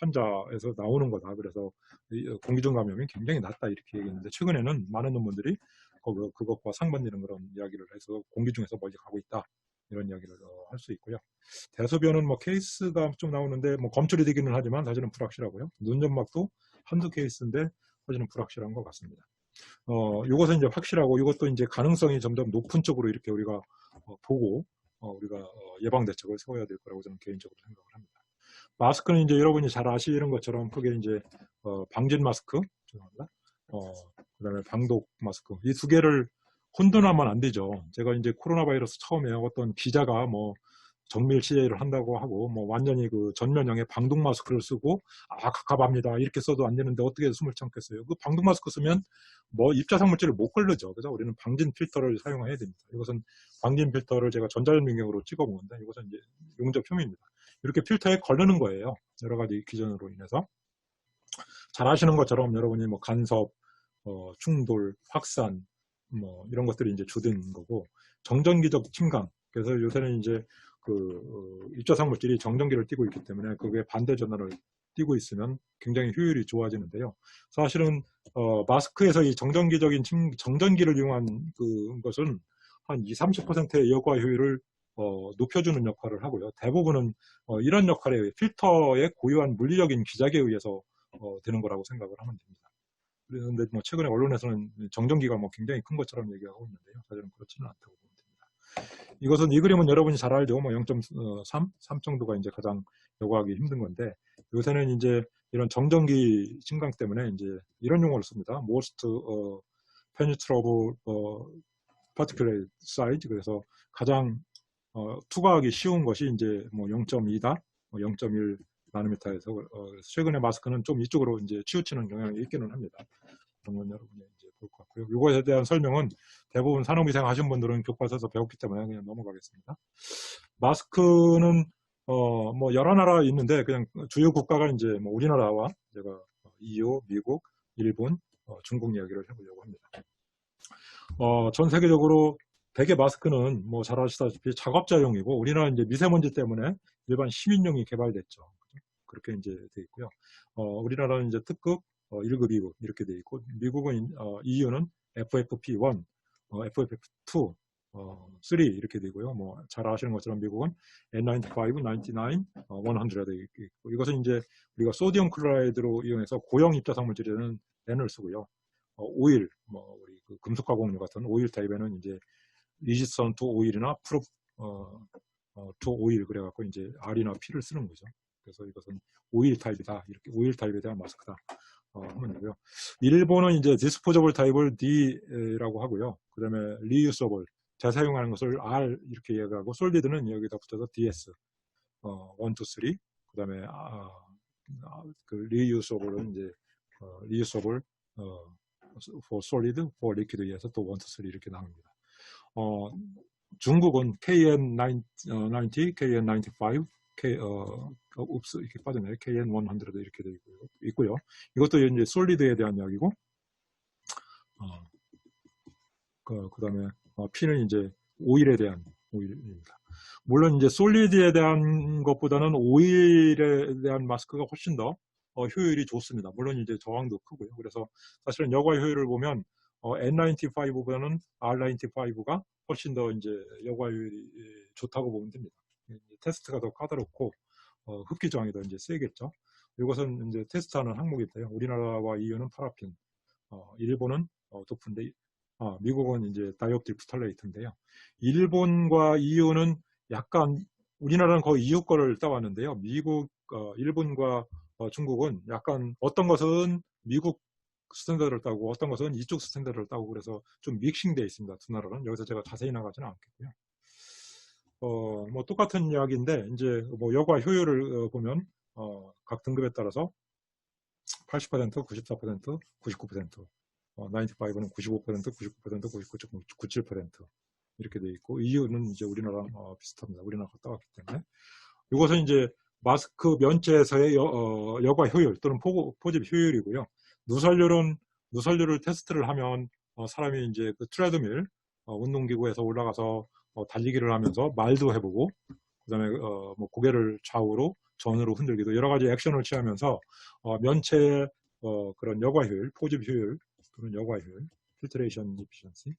환자에서 나오는 거다. 그래서 공기중 감염이 굉장히 낮다 이렇게 얘기했는데 최근에는 많은 논문들이 그것과 상반되는 그런 이야기를 해서 공기중에서 멀리 가고 있다 이런 이야기를 할 수 있고요. 대소변은 뭐 케이스가 좀 나오는데 뭐 검출이 되기는 하지만 사실은 불확실하고요. 눈점막도 한두 케이스인데 사실은 불확실한 것 같습니다. 이것은 이제 확실하고 이것도 이제 가능성이 점점 높은 쪽으로 이렇게 우리가 보고 우리가 예방 대책을 세워야 될 거라고 저는 개인적으로 생각을 합니다. 마스크는 이제 여러분이 잘 아시는 것처럼 그게 이제 방진 마스크, 그다음에 방독 마스크 이 두 개를 혼돈하면 안 되죠. 제가 이제 코로나 바이러스 처음에 어떤 기자가 뭐 정밀 취재를 한다고 하고 뭐 완전히 그 전면형의 방독 마스크를 쓰고 갑갑합니다 이렇게 써도 안 되는데 어떻게 숨을 참겠어요. 그 방독 마스크 쓰면 뭐 입자성물질을 못 걸르죠. 그래서 우리는 방진 필터를 사용해야 됩니다. 이것은 방진 필터를 제가 전자현미경으로 찍어보는데 이것은 이제 용접 흉입니다. 이렇게 필터에 걸르는 거예요. 여러 가지 기전으로 인해서. 잘 아시는 것처럼 여러분이 뭐 간섭, 충돌, 확산, 뭐 이런 것들이 이제 주된 거고 정전기적 침강. 그래서 요새는 이제 그 입자상 물질이 정전기를 띠고 있기 때문에 그게 반대 전압을 띠고 있으면 굉장히 효율이 좋아지는데요. 사실은 마스크에서 이 정전기적인 정전기를 이용한 그것은 한 20-30%의 여과 효율을 높여주는 역할을 하고요. 대부분은 이런 역할에 의해 필터의 고유한 물리적인 기작에 의해서 되는 거라고 생각을 하면 됩니다. 그런데 뭐 최근에 언론에서는 정전기가 뭐 굉장히 큰 것처럼 얘기하고 있는데요. 사실은 그렇지는 않다고 보면 됩니다. 이것은 이 그림은 여러분이 잘 알죠. 뭐 0.3 정도가 이제 가장 요구하기 힘든 건데 요새는 이제 이런 정전기 침강 때문에 이제 이런 용어를 씁니다. Most penetrable particulate size. 그래서 가장 투과하기 쉬운 것이 이제 뭐 0.2다, 0.1 나노미터에서 최근에 마스크는 좀 이쪽으로 이제 치우치는 경향이 있기는 합니다. 그런 건 여러분이 이제 볼 것 같고요. 이것에 대한 설명은 대부분 산업위생 하신 분들은 교과서에서 배웠기 때문에 그냥 넘어가겠습니다. 마스크는 뭐 여러 나라 있는데 그냥 주요 국가가 이제 뭐 우리나라와 제가 EU, 미국, 일본, 중국 이야기를 해보려고 합니다. 전 세계적으로 대개 마스크는 뭐 잘 아시다시피 작업자용이고 우리나라는 이제 미세먼지 때문에 일반 시민용이 개발됐죠. 그렇게 이제 돼 있고요. 우리나라는 이제 특급 1급, 2급 이렇게 돼 있고 미국은 EU는 FFP1, FFP2, 3 이렇게 되고요. 뭐 잘 아시는 것처럼 미국은 N95, 99, 100 있고 이것은 이제 우리가 소디움 클로라이드로 이용해서 고형 입자성 물질에는 N을 쓰고요. 오일, 뭐 우리 그 금속 가공류 같은 오일 타입에는 이제 resistant to oil이나 proof to oil 그래갖고 이제 R이나 P를 쓰는 거죠. 그래서 이것은 오일 타입이다. 이렇게 오일 타입에 대한 마스크다. 하면 되고요. 일본은 이제 disposable 타입을 D라고 하고요. 그 다음에 reusable 재사용하는 것을 R 이렇게 얘기하고 solid는 여기다 붙여서 DS 1, 2, 3 그 다음에 그 reusable은 이제 reusable for solid, for liquid에서 또 1, 2, 3 이렇게 나옵니다. 중국은 KN90, KN95, 이렇게 빠졌네요. KN100 이렇게 되어 있고요. 이것도 이제 솔리드에 대한 이야기고, 그 다음에 P는 이제 오일에 대한 오일입니다. 물론 이제 솔리드에 대한 것보다는 오일에 대한 마스크가 훨씬 더 효율이 좋습니다. 물론 이제 저항도 크고요. 그래서 사실은 여과 효율을 보면 N95보다는 R95가 훨씬 더 이제 여과 효율이 좋다고 보면 됩니다. 테스트가 더 까다롭고 흡기 저항이 더 이제 세겠죠. 이것은 이제 테스트하는 항목인데요. 우리나라와 EU는 파라핀, 일본은 도프인데, 미국은 이제 다이옵틸 프탈레이트인데요. 일본과 EU는 약간 우리나라는 거의 EU 거를 따왔는데요. 미국, 일본과 중국은 약간 어떤 것은 미국 스탠다드를 따고 어떤 것은 이쪽 스탠다드를 따고 그래서 좀 믹싱되어 있습니다. 두 나라는. 여기서 제가 자세히 나가지는 않겠고요. 뭐 똑같은 이야기인데 이제 뭐 여과 효율을 보면 각 등급에 따라서 80%, 94%, 99%, 95는 95%, 99%, 99.97% 이렇게 되어 있고 EU는 이제 우리나라랑 비슷합니다. 우리나라 갔다 왔기 때문에 이것은 이제 마스크 면체에서의 여과 효율 또는 포집 효율이고요. 누설률을 테스트를 하면 사람이 이제 그 트레드밀 운동기구에서 올라가서 달리기를 하면서 말도 해보고 그다음에 뭐 고개를 좌우로 전으로 흔들기도 여러 가지 액션을 취하면서 면체의 그런 여과 효율, 포집 효율 또는 여과 효율, 필트레이션 이피션시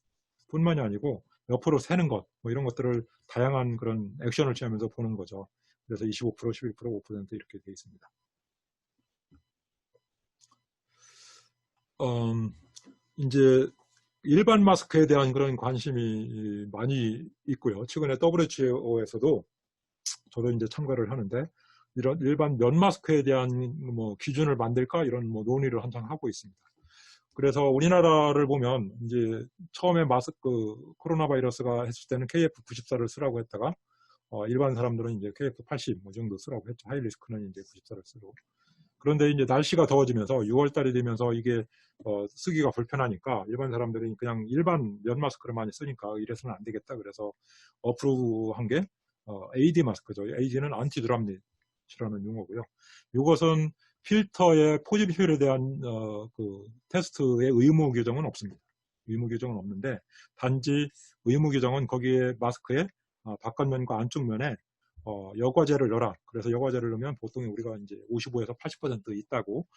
뿐만이 아니고 옆으로 새는 것 뭐 이런 것들을 다양한 그런 액션을 취하면서 보는 거죠. 그래서 25%, 11%, 5% 이렇게 되어 있습니다. 이제 일반 마스크에 대한 그런 관심이 많이 있고요. 최근에 WHO에서도 저도 이제 참가를 하는데 이런 일반 면 마스크에 대한 뭐 기준을 만들까 이런 뭐 논의를 한창 하고 있습니다. 그래서 우리나라를 보면 이제 처음에 마스크 코로나 바이러스가 했을 때는 KF94를 쓰라고 했다가 일반 사람들은 이제 KF80 뭐 정도 쓰라고 했죠. 하이 리스크는 이제 94를 쓰고. 그런데 이제 날씨가 더워지면서 6월 달이 되면서 이게 쓰기가 불편하니까 일반 사람들이 그냥 일반 면 마스크를 많이 쓰니까 이래서는 안 되겠다. 그래서 어프로브한 게 AD 마스크죠. AD는 안티드랍닛이라는 용어고요. 이것은 필터의 포집 효율에 대한 그 테스트의 의무 규정은 없습니다. 의무 규정은 없는데 단지 의무 규정은 거기에 마스크의 바깥면과 안쪽면에 여과제를 넣어라. 그래서 여과제를 넣으면 보통 우리가 이제 55에서 80% 있다고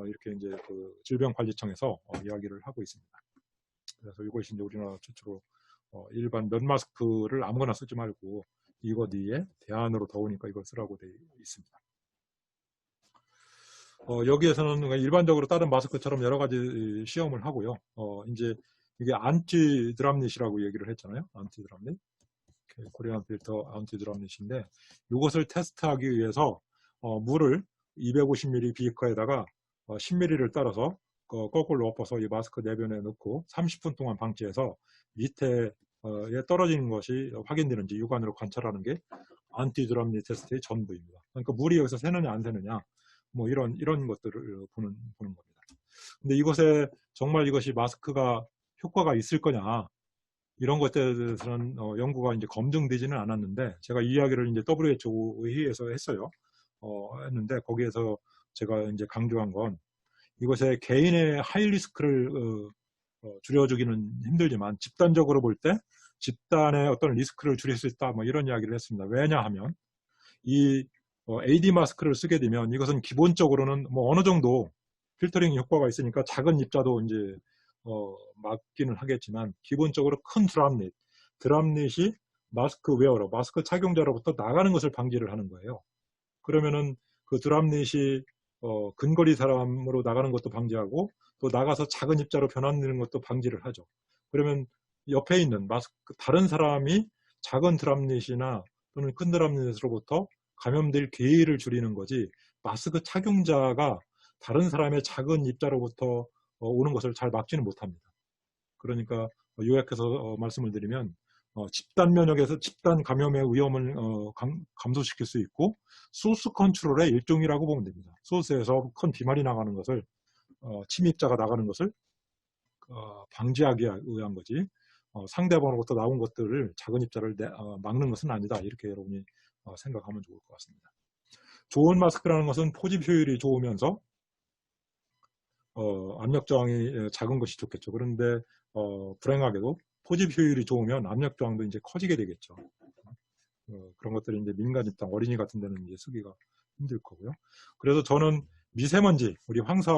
이렇게 이제 그 질병관리청에서 이야기를 하고 있습니다. 그래서 이것이 이제 우리나라 최초로 일반 면 마스크를 아무거나 쓰지 말고 이것 위에 대안으로 더우니까 이걸 쓰라고 되어 있습니다. 여기에서는 일반적으로 다른 마스크처럼 여러 가지 시험을 하고요. 이제 이게 안티드랍닛이라고 얘기를 했잖아요. 안티드랍닛. 코리안 필터 안티드랍닛인데 이것을 테스트하기 위해서 물을 250ml 비커에다가 10ml를 따라서 거꾸로 엎어서 이 마스크 내변에 넣고 30분 동안 방치해서 밑에 떨어지는 것이 확인되는지 육안으로 관찰하는 게 안티드랍닛 테스트의 전부입니다. 그러니까 물이 여기서 새느냐 안 새느냐 뭐 이런 것들을 보는 겁니다. 근데 이것에 정말 이것이 마스크가 효과가 있을 거냐 이런 것들에 대해서는 연구가 이제 검증되지는 않았는데 제가 이 이야기를 이제 WHO 회의에서 했어요. 했는데 거기에서 제가 이제 강조한 건 이것에 개인의 하이 리스크를 줄여주기는 힘들지만 집단적으로 볼 때 집단의 어떤 리스크를 줄일 수 있다 뭐 이런 이야기를 했습니다. 왜냐하면 이 AD 마스크를 쓰게 되면 이것은 기본적으로는 뭐 어느 정도 필터링 효과가 있으니까 작은 입자도 이제 막기는 하겠지만 기본적으로 큰 드랍닛이 마스크 웨어러, 마스크 착용자로부터 나가는 것을 방지를 하는 거예요. 그러면은 그 드랍닛이 근거리 사람으로 나가는 것도 방지하고 또 나가서 작은 입자로 변환되는 것도 방지를 하죠. 그러면 옆에 있는 마스크, 다른 사람이 작은 드랍닛이나 또는 큰 드랍닛으로부터 감염될 기회를 줄이는 거지, 마스크 착용자가 다른 사람의 작은 입자로부터 오는 것을 잘 막지는 못합니다. 그러니까 요약해서 말씀을 드리면, 집단 면역에서 집단 감염의 위험을 감소시킬 수 있고, 소스 컨트롤의 일종이라고 보면 됩니다. 소스에서 큰 비말이 나가는 것을, 침입자가 나가는 것을 방지하기 위한 거지, 상대방으로부터 나온 것들을, 작은 입자를 막는 것은 아니다. 이렇게 여러분이 생각하면 좋을 것 같습니다. 좋은 마스크라는 것은 포집 효율이 좋으면서 압력 저항이 작은 것이 좋겠죠. 그런데 불행하게도 포집 효율이 좋으면 압력 저항도 이제 커지게 되겠죠. 그런 것들이 이제 민간 입장, 어린이 같은 데는 이제 쓰기가 힘들 거고요. 그래서 저는 미세먼지, 우리 황사,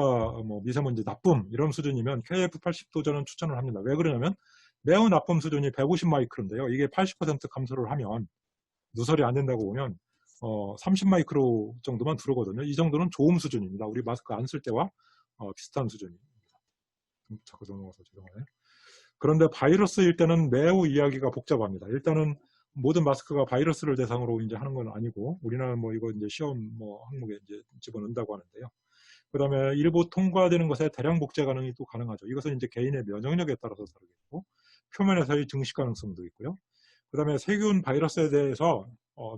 미세먼지 나쁨 이런 수준이면 KF80도 저는 추천을 합니다. 왜 그러냐면 매우 나쁨 수준이 150 마이크로인데요. 이게 80% 감소를 하면, 누설이 안 된다고 보면 30 마이크로 정도만 들어오거든요. 이 정도는 좋음 수준입니다. 우리 마스크 안 쓸 때와 비슷한 수준입니다. 자꾸 넘어가서 죄송해요. 그런데 바이러스일 때는 매우 이야기가 복잡합니다. 일단은 모든 마스크가 바이러스를 대상으로 이제 하는 건 아니고, 우리나라 이거 이제 시험 항목에 이제 집어넣는다고 하는데요. 그 다음에 일부 통과되는 것에 대량 복제 가능이 또 가능하죠. 이것은 이제 개인의 면역력에 따라서 다르겠고, 표면에서의 증식 가능성도 있고요. 그 다음에 세균 바이러스에 대해서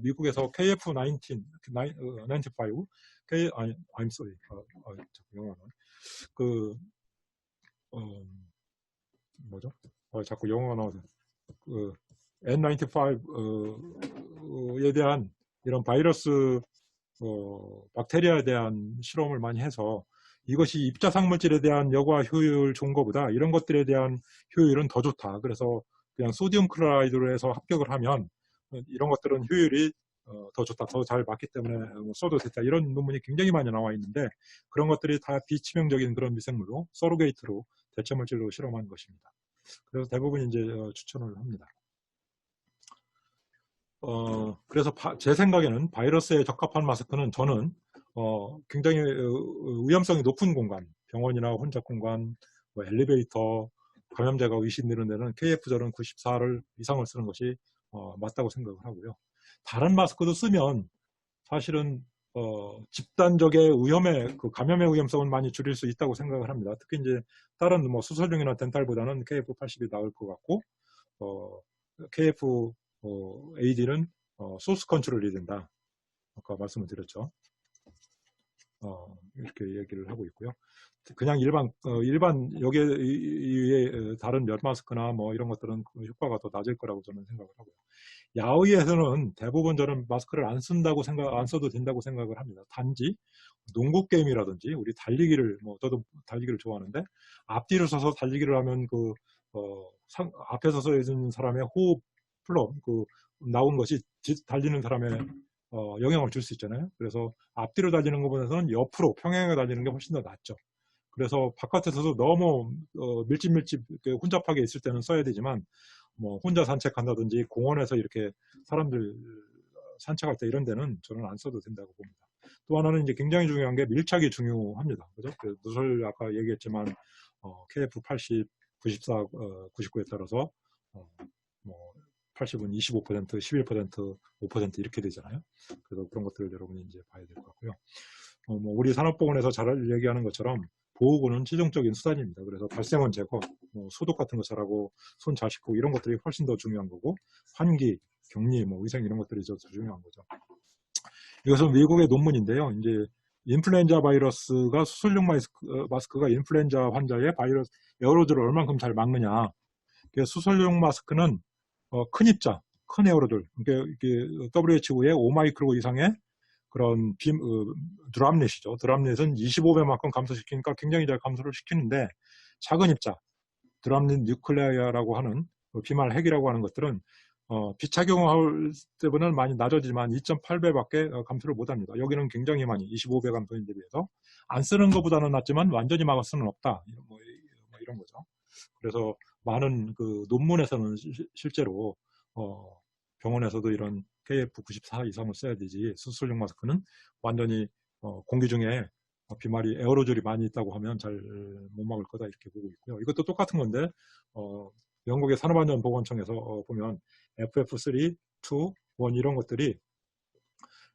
미국에서 KF19, 95, I'm sorry, 영어는 뭐죠? 자꾸 영어가 나와서 N95에 대한 이런 바이러스 박테리아에 대한 실험을 많이 해서, 이것이 입자상 물질에 대한 여과 효율 좋은 것보다 이런 것들에 대한 효율은 더 좋다. 그래서 그냥 소디움 클로라이드로 해서 합격을 하면 이런 것들은 효율이 더 좋다, 더 잘 맞기 때문에 써도 됐다, 이런 논문이 굉장히 많이 나와 있는데, 그런 것들이 다 비치명적인 그런 미생물로, 서로게이트로, 대체물질로 실험한 것입니다. 그래서 대부분 이제 추천을 합니다. 그래서 제 생각에는 바이러스에 적합한 마스크는, 저는 굉장히 위험성이 높은 공간, 병원이나 혼잡 공간, 엘리베이터, 감염자가 의심되는 데는 KF-절은 94를 이상을 쓰는 것이 맞다고 생각을 하고요. 다른 마스크도 쓰면 사실은 집단적의 그 감염의 위험성은 많이 줄일 수 있다고 생각을 합니다. 특히 이제 다른 수설용이나 덴탈보다는 KF80이 나을 것 같고, KF-AD는 소스 컨트롤이 된다. 아까 말씀을 드렸죠. 이렇게 얘기를 하고 있고요. 그냥 일반 여기에 다른 몇 마스크나 이런 것들은 효과가 더 낮을 거라고 저는 생각을 하고요. 야외에서는 대부분 저는 마스크를 안 써도 된다고 생각을 합니다. 단지 농구 게임이라든지, 우리 달리기를, 저도 달리기를 좋아하는데, 앞뒤로 서서 달리기를 하면 앞에 서서 있는 사람의 호흡 플럼, 나온 것이 달리는 사람의 영향을 줄 수 있잖아요. 그래서 앞뒤로 달리는 것보다는 옆으로 평행하게 달리는 게 훨씬 더 낫죠. 그래서 바깥에서도 너무 밀집 혼잡하게 있을 때는 써야 되지만, 혼자 산책한다든지 공원에서 이렇게 사람들 산책할 때 이런 데는 저는 안 써도 된다고 봅니다. 또 하나는 이제 굉장히 중요한 게 밀착이 중요합니다. 그죠? 누설 아까 얘기했지만 KF80, 94, 99에 따라서 80은 25%, 11%, 5% 이렇게 되잖아요. 그래서 그런 것들을 여러분이 이제 봐야 될 것 같고요. 우리 산업보건에서 잘 얘기하는 것처럼 보호구는 최종적인 수단입니다. 그래서 발생원 제거, 소독 같은 거 잘하고 손 잘 씻고 이런 것들이 훨씬 더 중요한 거고, 환기, 격리, 위생 이런 것들이 더 중요한 거죠. 이것은 미국의 논문인데요. 이제 인플루엔자 바이러스가 수술용 마스크가 인플루엔자 환자의 바이러스 에어로졸을 얼만큼 잘 막느냐. 수술용 마스크는 큰 입자, 큰 에어로졸, 이게 WHO의 5마이크로 이상의 그런 드랍넷이죠. 드랍넷은 25배만큼 감소시키니까 굉장히 잘 감소를 시키는데, 작은 입자, 드랍넷 뉴클레아라고 하는 비말 핵이라고 하는 것들은 비착용할 때보다는 많이 낮아지만 2.8배밖에 감소를 못합니다. 여기는 굉장히 많이 25배 감소인데 비해서 안 쓰는 것보다는 낫지만 완전히 막을 수는 없다. 이런 거죠. 그래서 많은 논문에서는 실제로 병원에서도 이런 KF94 이상을 써야 되지, 수술용 마스크는 완전히 공기 중에 비말이 에어로졸이 많이 있다고 하면 잘 못 막을 거다, 이렇게 보고 있고요. 이것도 똑같은 건데 영국의 산업안전보건청에서 보면 FF3, 2, 1 이런 것들이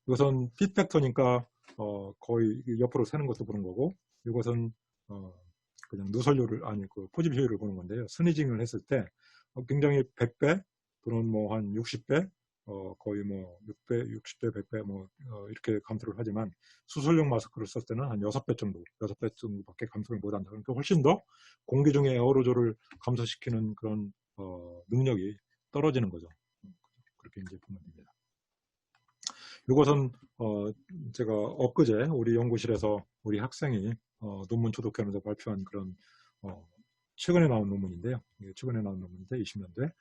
이것은 핏팩터니까 거의 옆으로 새는 것도 보는 거고, 이것은 그냥 누설률을 아니 그 포집 효율을 보는 건데요. 스니징을 했을 때 굉장히 100배 또는 뭐 한 60배 거의 뭐 6배, 60배, 100배 뭐 이렇게 감소를 하지만 수술용 마스크를 썼을 때는 한 6배 정도, 6배 정도밖에 감소를 못한다. 그러니까 훨씬 더 공기 중에 에어로졸을 감소시키는 그런 능력이 떨어지는 거죠. 그렇게 이제 보면 됩니다. 이것은 제가 엊그제 우리 연구실에서 우리 학생이 논문 초독하면서 발표한 그런 최근에 나온 논문인데요. 최근에 나온 논문인데 20년도에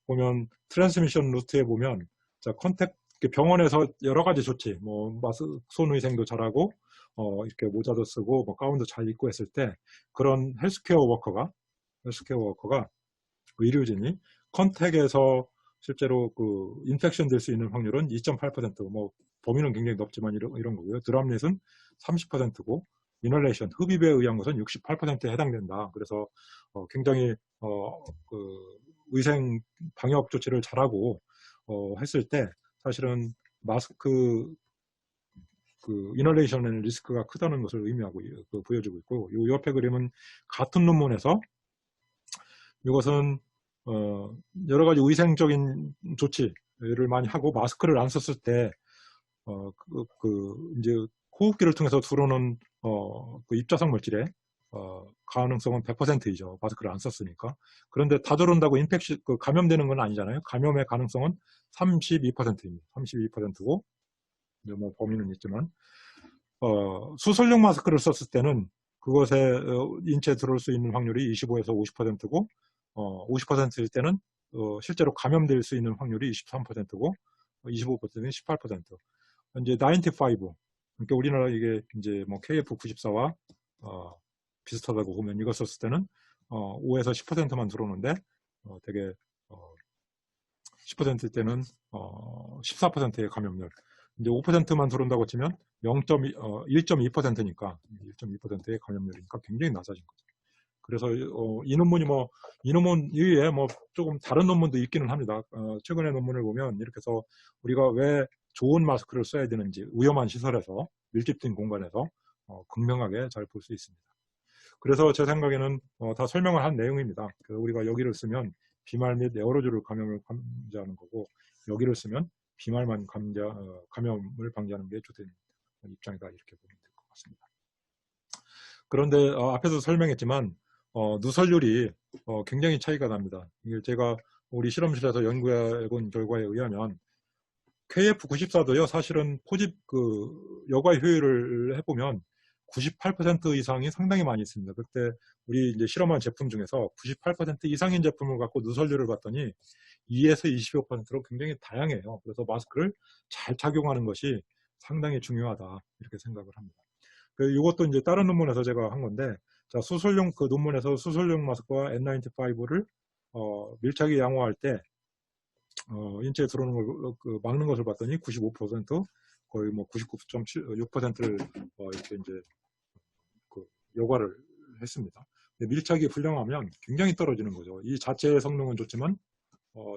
보면 트랜스미션 루트에 보면 자 컨택 병원에서 여러 가지 조치 뭐 손위생도 잘하고 이렇게 모자도 쓰고 뭐 가운도 잘 입고 했을 때 그런 헬스케어 워커가 의료진이 컨택에서 실제로 그 인펙션 될 수 있는 확률은 2.8%, 뭐 범위는 굉장히 높지만 이런 거고요. 드랍릿은 30%고 이널레이션 흡입에 의한 것은 68%에 해당된다. 그래서 굉장히 그 위생 방역 조치를 잘하고 했을 때 사실은 마스크 그 이널레이션의 리스크가 크다는 것을 의미하고 보여주고 있고, 이 옆에 그림은 같은 논문에서 이것은 여러 가지 위생적인 조치를 많이 하고 마스크를 안 썼을 때 이제 호흡기를 통해서 들어오는 그 입자성 물질의 가능성은 100%이죠. 마스크를 안 썼으니까. 그런데 다 들어온다고 감염되는 건 아니잖아요. 감염의 가능성은 32%입니다. 32%고 뭐 범위는 있지만 수술용 마스크를 썼을 때는 그것에 인체에 들어올 수 있는 확률이 25에서 50%고 50%일 때는 실제로 감염될 수 있는 확률이 23%고 25%는 18%. 이제 95. 그러니까 우리나라 이게 이제 뭐 KF94와 비슷하다고 보면 이거 썼을 때는 5에서 10%만 들어오는데 되게 10%일 때는 14%의 감염률. 이제 5%만 들어온다고 치면 1.2%니까 1.2%의 감염률이니까 굉장히 낮아진 거죠. 그래서 이 논문 이외에 뭐 조금 다른 논문도 있기는 합니다. 최근의 논문을 보면 이렇게 해서 우리가 왜 좋은 마스크를 써야 되는지 위험한 시설에서 밀집된 공간에서 극명하게 잘 볼 수 있습니다. 그래서 제 생각에는 다 설명을 한 내용입니다. 우리가 여기를 쓰면 비말 및 에어로졸 감염을 방지하는 거고, 여기를 쓰면 비말만 감염을 방지하는 게 주된 입장이다, 이렇게 보면 될 것 같습니다. 그런데 앞에서 설명했지만 누설률이 굉장히 차이가 납니다. 제가 우리 실험실에서 연구해 본 결과에 의하면 KF94도요, 사실은 포집 여과 효율을 해보면 98% 이상이 상당히 많이 있습니다. 그때 우리 이제 실험한 제품 중에서 98% 이상인 제품을 갖고 누설률을 봤더니 2에서 25%로 굉장히 다양해요. 그래서 마스크를 잘 착용하는 것이 상당히 중요하다, 이렇게 생각을 합니다. 이것도 이제 다른 논문에서 제가 한 건데, 자, 수술용 논문에서 수술용 마스크와 N95를 밀착이 양호할 때 인체에 들어오는 걸 막는 것을 봤더니 95%, 거의 뭐 99.6%를 이렇게 이제 여과를 했습니다. 밀착이 불량하면 굉장히 떨어지는 거죠. 이 자체의 성능은 좋지만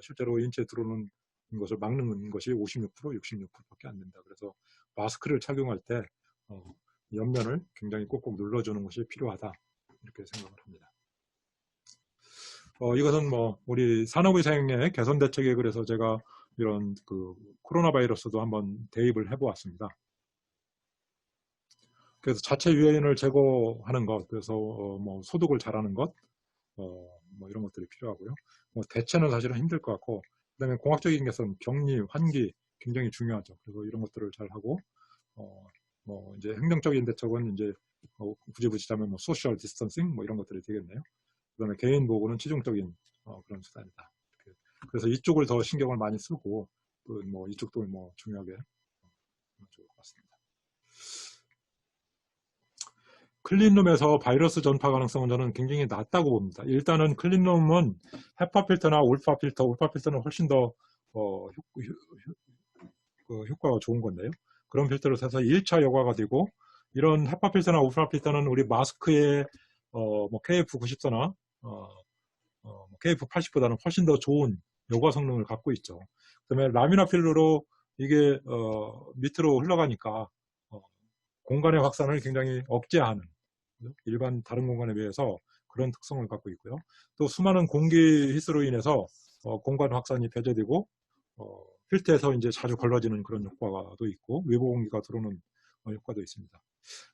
실제로 인체에 들어오는 것을 막는 것이 56%, 66%밖에 안 된다. 그래서 마스크를 착용할 때 옆면을 굉장히 꼭꼭 눌러주는 것이 필요하다, 이렇게 생각을 합니다. 이것은 뭐 우리 산업위생의 개선 대책에 그래서 제가 이런 코로나 바이러스도 한번 대입을 해보았습니다. 그래서 자체 유해인을 제거하는 것, 그래서 뭐 소독을 잘하는 것, 뭐 이런 것들이 필요하고요. 뭐 대체는 사실은 힘들 것 같고, 그다음에 공학적인 개선, 격리, 환기 굉장히 중요하죠. 그래서 이런 것들을 잘 하고, 뭐 이제 행정적인 대책은 이제 굳이 붙이자면 뭐 소셜 디스턴싱 뭐 이런 것들이 되겠네요. 그다음에 개인 보호는 최종적인 그런 수단이다. 그래서 이쪽을 더 신경을 많이 쓰고 또 뭐 이쪽도 뭐 중요하게 좋을 것 같습니다. 클린룸에서 바이러스 전파 가능성은 저는 굉장히 낮다고 봅니다. 일단은 클린룸은 헤파 필터나 울파 필터는 훨씬 더 효과가 좋은 건데요. 그런 필터를 써서 1차 여과가 되고, 이런 헤파 필터나 울파 필터는 우리 마스크에 뭐 KF94나 KF80보다는 훨씬 더 좋은 여과 성능을 갖고 있죠. 그다음에 라미나 필러로 이게 밑으로 흘러가니까 공간의 확산을 굉장히 억제하는, 일반 다른 공간에 비해서 그런 특성을 갖고 있고요. 또 수많은 공기 휘스로 인해서 공간 확산이 배제되고 필터에서 이제 자주 걸러지는 그런 효과도 있고, 외부 공기가 들어오는 효과도 있습니다.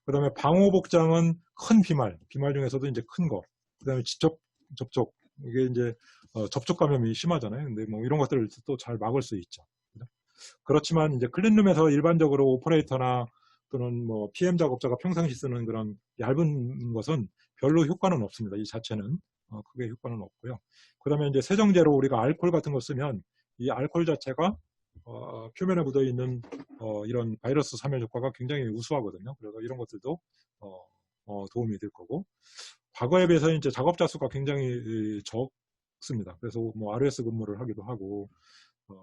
그 다음에 방호 복장은 큰 비말 중에서도 이제 큰 거, 그 다음에 접촉, 이게 이제 접촉 감염이 심하잖아요. 근데 뭐 이런 것들을 또 잘 막을 수 있죠. 그렇지만 이제 클린룸에서 일반적으로 오퍼레이터나 또는 뭐 PM 작업자가 평상시 쓰는 그런 얇은 것은 별로 효과는 없습니다. 이 자체는 크게 효과는 없고요. 그 다음에 이제 세정제로 우리가 알코올 같은 거 쓰면 이 알코올 자체가 표면에 묻어 있는 이런 바이러스 사멸 효과가 굉장히 우수하거든요. 그래서 이런 것들도 도움이 될 거고, 과거에 비해서 이제 작업자 수가 굉장히 적습니다. 그래서 뭐 RS 근무를 하기도 하고,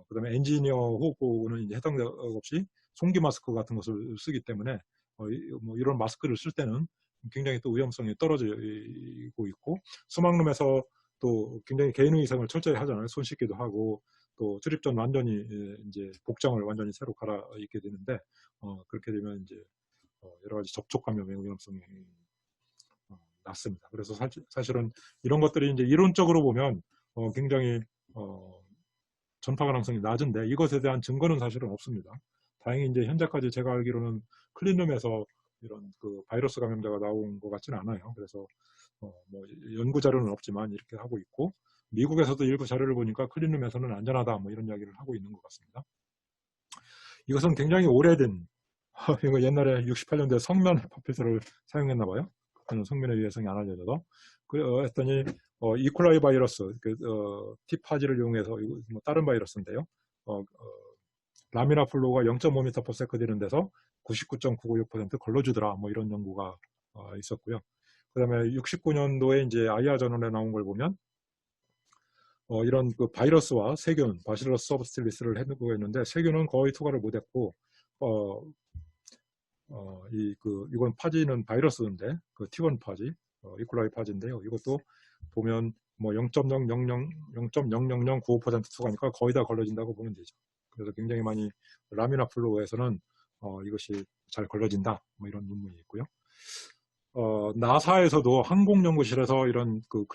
그다음에 엔지니어 호흡보호는 이제 해당 없이 송기 마스크 같은 것을 쓰기 때문에 뭐 이런 마스크를 쓸 때는 굉장히 또 위험성이 떨어지고 있고, 수막룸에서 또 굉장히 개인위생을 철저히 하잖아요. 손 씻기도 하고, 또 출입 전 완전히 이제 복장을 완전히 새로 갈아입게 되는데, 그렇게 되면 이제 여러 가지 접촉 감염의 위험성이 낮습니다. 그래서 사실은 이런 것들이 이제 이론적으로 보면 굉장히 전파 가능성이 낮은데, 이것에 대한 증거는 사실은 없습니다. 다행히 이제 현재까지 제가 알기로는 클린룸에서 이런 그 바이러스 감염자가 나온 것 같지는 않아요. 그래서 뭐 연구 자료는 없지만 이렇게 하고 있고, 미국에서도 일부 자료를 보니까 클린룸에서는 안전하다 뭐 이런 이야기를 하고 있는 것 같습니다. 이것은 굉장히 오래된 이거 옛날에 68년도에 성면 헤파 필터를 사용했나 봐요. 그때는 성면의 위해성이 안 알려져서 했더니 이콜라이 바이러스, T 파지를 이용해서, 이거 뭐 다른 바이러스인데요. 라미나 플로우가 0.5m/s 되는 데서 99.996% 걸러주더라. 뭐 이런 연구가 있었고요. 그 다음에 69년도에 이제 아이아 저널에 나온 걸 보면 이런 그 바이러스와 세균, 바실러스 서브스틸리스를 해보고 세균은 거의 투과를 못했고, 이건 파지는 바이러스인데, 그 T1 파지, 이콜라이 파지인데요. 이것도 보면 뭐 0.000995% 투과니까 거의 다 걸러진다고 보면 되죠. 그래서 굉장히 많이 라미나 플로우에서는 이것이 잘 걸러진다. 뭐 이런 논문이 있고요. 나사에서도 항공연구실에서 이런 그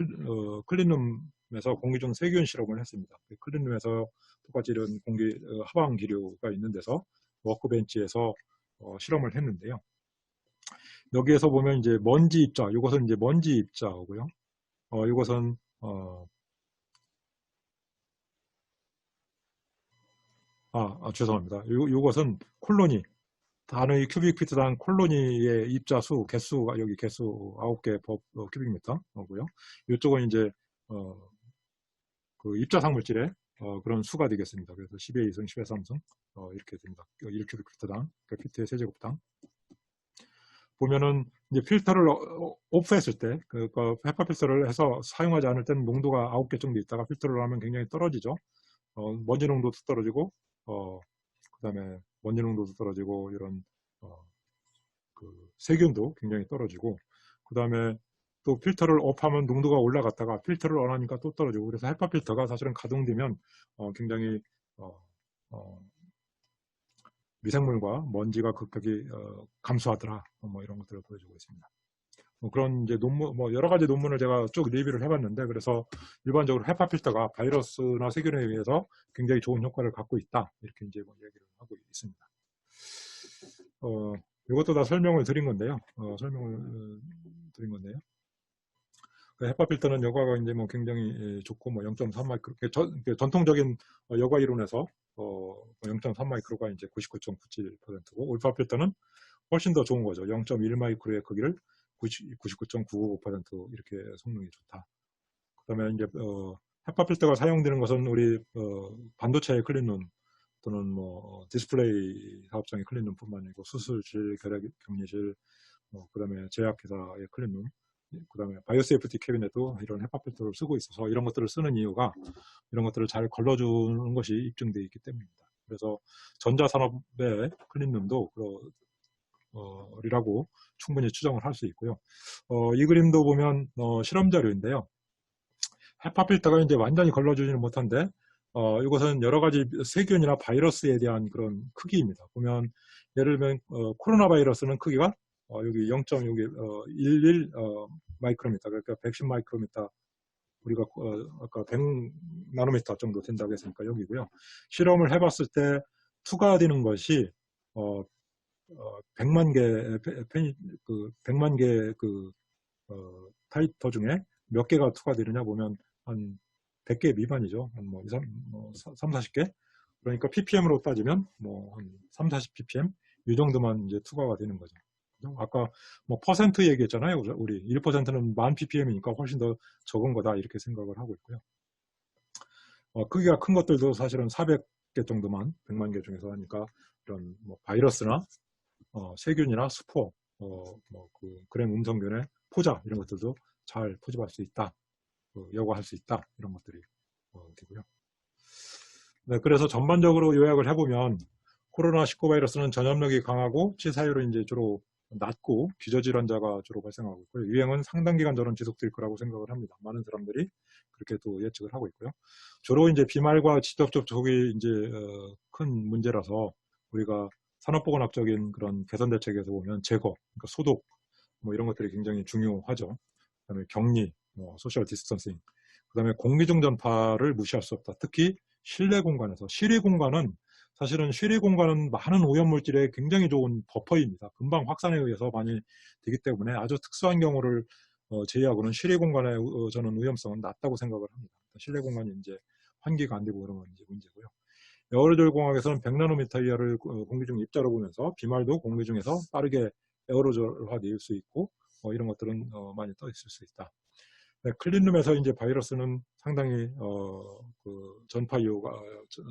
클린룸에서 공기 중 세균 실험을 했습니다. 클린룸에서 똑같이 이런 공기 하방 기류가 있는 데서 워크벤치에서 실험을 했는데요. 여기에서 보면 이제 먼지 입자, 이것은 이제 먼지 입자고요. 이것은 죄송합니다. 이것은 콜로니, 단의 큐빅피트당 콜로니의 입자 수, 개수가 여기 개수 9개 큐빅미터고요. 이쪽은 이제 그 입자상 물질의 그런 수가 되겠습니다. 그래서 10의 2승, 10의 3승 이렇게 됩니다. 1큐빅피트당, 그러니까 피트의 세제곱당. 보면은 이제 필터를 오프했을 때, 그러니까 헤파 필터를 해서 사용하지 않을 때는 농도가 9개 정도 있다가 필터를 하면 굉장히 떨어지죠. 먼지 농도도 떨어지고, 그다음에 먼지 농도도 떨어지고, 이런 그 세균도 굉장히 떨어지고, 그다음에 또 필터를 업하면 농도가 올라갔다가 필터를 언하니까 또 떨어지고, 그래서 헤파 필터가 사실은 가동되면 굉장히 미생물과 먼지가 급격히 감소하더라. 뭐 이런 것들을 보여주고 있습니다. 그런 이제 논문, 뭐 여러 가지 논문을 제가 쭉 리뷰를 해봤는데, 그래서 일반적으로 헤파 필터가 바이러스나 세균에 의해서 굉장히 좋은 효과를 갖고 있다. 이렇게 이제 뭐 얘기를 하고 있습니다. 이것도 다 설명을 드린 건데요. 헤파 필터는 여과가 이제 뭐 굉장히 좋고, 뭐 0.3마이크로, 전통적인 여과 이론에서 0.3마이크로가 이제 99.97%고, 올파 필터는 훨씬 더 좋은 거죠. 0.1마이크로의 크기를 99.995% 이렇게 성능이 좋다. 그다음에 이제 헤파 필터가 사용되는 것은 우리 반도체의 클린룸 또는 뭐 디스플레이 사업장의 클린룸뿐만 아니고 수술실, 격리실, 그다음에 제약회사의 클린룸, 그다음에 바이오세이프티 캐비넷도 이런 헤파 필터를 쓰고 있어서 이런 것들을 쓰는 이유가 이런 것들을 잘 걸러주는 것이 입증되어 있기 때문입니다. 그래서 전자산업의 클린룸도 이라고 충분히 추정을 할 수 있고요. 이 그림도 보면 실험 자료인데요. 헤파 필터가 이제 완전히 걸러주지는 못한데, 이것은 여러 가지 세균이나 바이러스에 대한 그런 크기입니다. 보면, 예를 들면, 코로나 바이러스는 크기가, 여기 0.11 마이크로미터, 그러니까 110 마이크로미터, 우리가 아까 100 나노미터 정도 된다고 했으니까 여기고요. 실험을 해봤을 때 투과되는 것이 100만 개, 100만 개 타이터 중에 몇 개가 투과되느냐 보면 한 100개 미만이죠. 한 뭐 3, 40개? 그러니까 ppm으로 따지면 뭐 한 3, 40ppm 이 정도만 이제 투과가 되는 거죠. 아까 뭐 퍼센트 얘기했잖아요. 우리 1%는 10,000 ppm이니까 훨씬 더 적은 거다 이렇게 생각을 하고 있고요. 크기가 큰 것들도 사실은 400개 정도만 100만 개 중에서 하니까 이런 뭐 바이러스나 세균이나 스포, 그램 음성균의 포자 이런 것들도 잘 포집할 수 있다, 여과할 수 있다 이런 것들이 되고요. 네, 그래서 전반적으로 요약을 해보면 코로나19 바이러스는 전염력이 강하고 치사율은 이제 주로 낮고 기저질환자가 주로 발생하고 있고요. 유행은 상당 기간 저는 지속될 거라고 생각을 합니다. 많은 사람들이 그렇게 또 예측을 하고 있고요. 주로 이제 비말과 직접 접촉이 이제 큰 문제라서 우리가 산업보건학적인 그런 개선 대책에서 보면 제거, 그러니까 소독, 뭐 이런 것들이 굉장히 중요하죠. 그다음에 격리, 뭐 소셜 디스턴싱, 그다음에 공기 중 전파를 무시할 수 없다. 특히 실내 공간에서 실외 공간은 사실은 실외 공간은 많은 오염물질에 굉장히 좋은 버퍼입니다. 금방 확산에 의해서 많이 되기 때문에 아주 특수한 경우를 제외하고는 실외 공간의 저는 위험성은 낮다고 생각을 합니다. 실내 공간이 이제 환기가 안 되고 그러면 이제 문제고요. 에어로졸 공학에서는 100나노미터 이하를 공기 중 입자로 보면서 비말도 공기 중에서 빠르게 에어로졸화 될 수 있고 이런 것들은 많이 떠 있을 수 있다. 네, 클린룸에서 이제 바이러스는 상당히 전파 이유가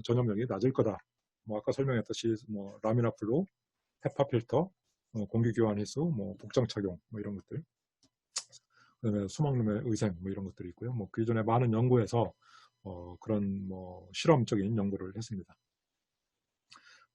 전염력이 낮을 거다. 뭐 아까 설명했듯이 뭐 라미나플로, 헤파 필터, 공기 교환 횟수, 뭐 복장 착용 뭐 이런 것들, 그다음에 수막룸의 의생 뭐 이런 것들이 있고요. 뭐 그 전에 많은 연구에서 그런 뭐 실험적인 연구를 했습니다.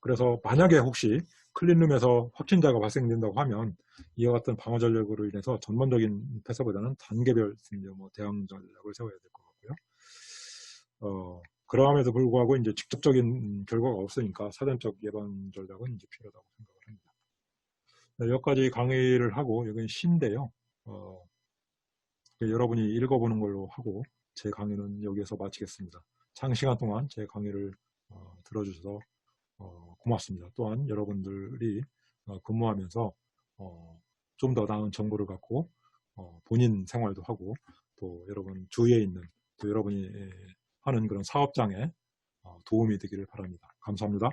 그래서 만약에 혹시 클린룸에서 확진자가 발생된다고 하면 이와 같은 방어 전략으로 인해서 전반적인 폐쇄보다는 단계별 뭐 대응 전략을 세워야 될 것 같고요. 그러함에도 불구하고 이제 직접적인 결과가 없으니까 사전적 예방 전략은 이제 필요하다고 생각을 합니다. 네, 여기까지 강의를 하고 여기는 시인데요. 여러분이 읽어보는 걸로 하고 제 강의는 여기에서 마치겠습니다. 장시간 동안 제 강의를 들어주셔서 고맙습니다. 또한 여러분들이 근무하면서 좀 더 나은 정보를 갖고 본인 생활도 하고 또 여러분 주위에 있는 또 여러분이 하는 그런 사업장에 도움이 되기를 바랍니다. 감사합니다.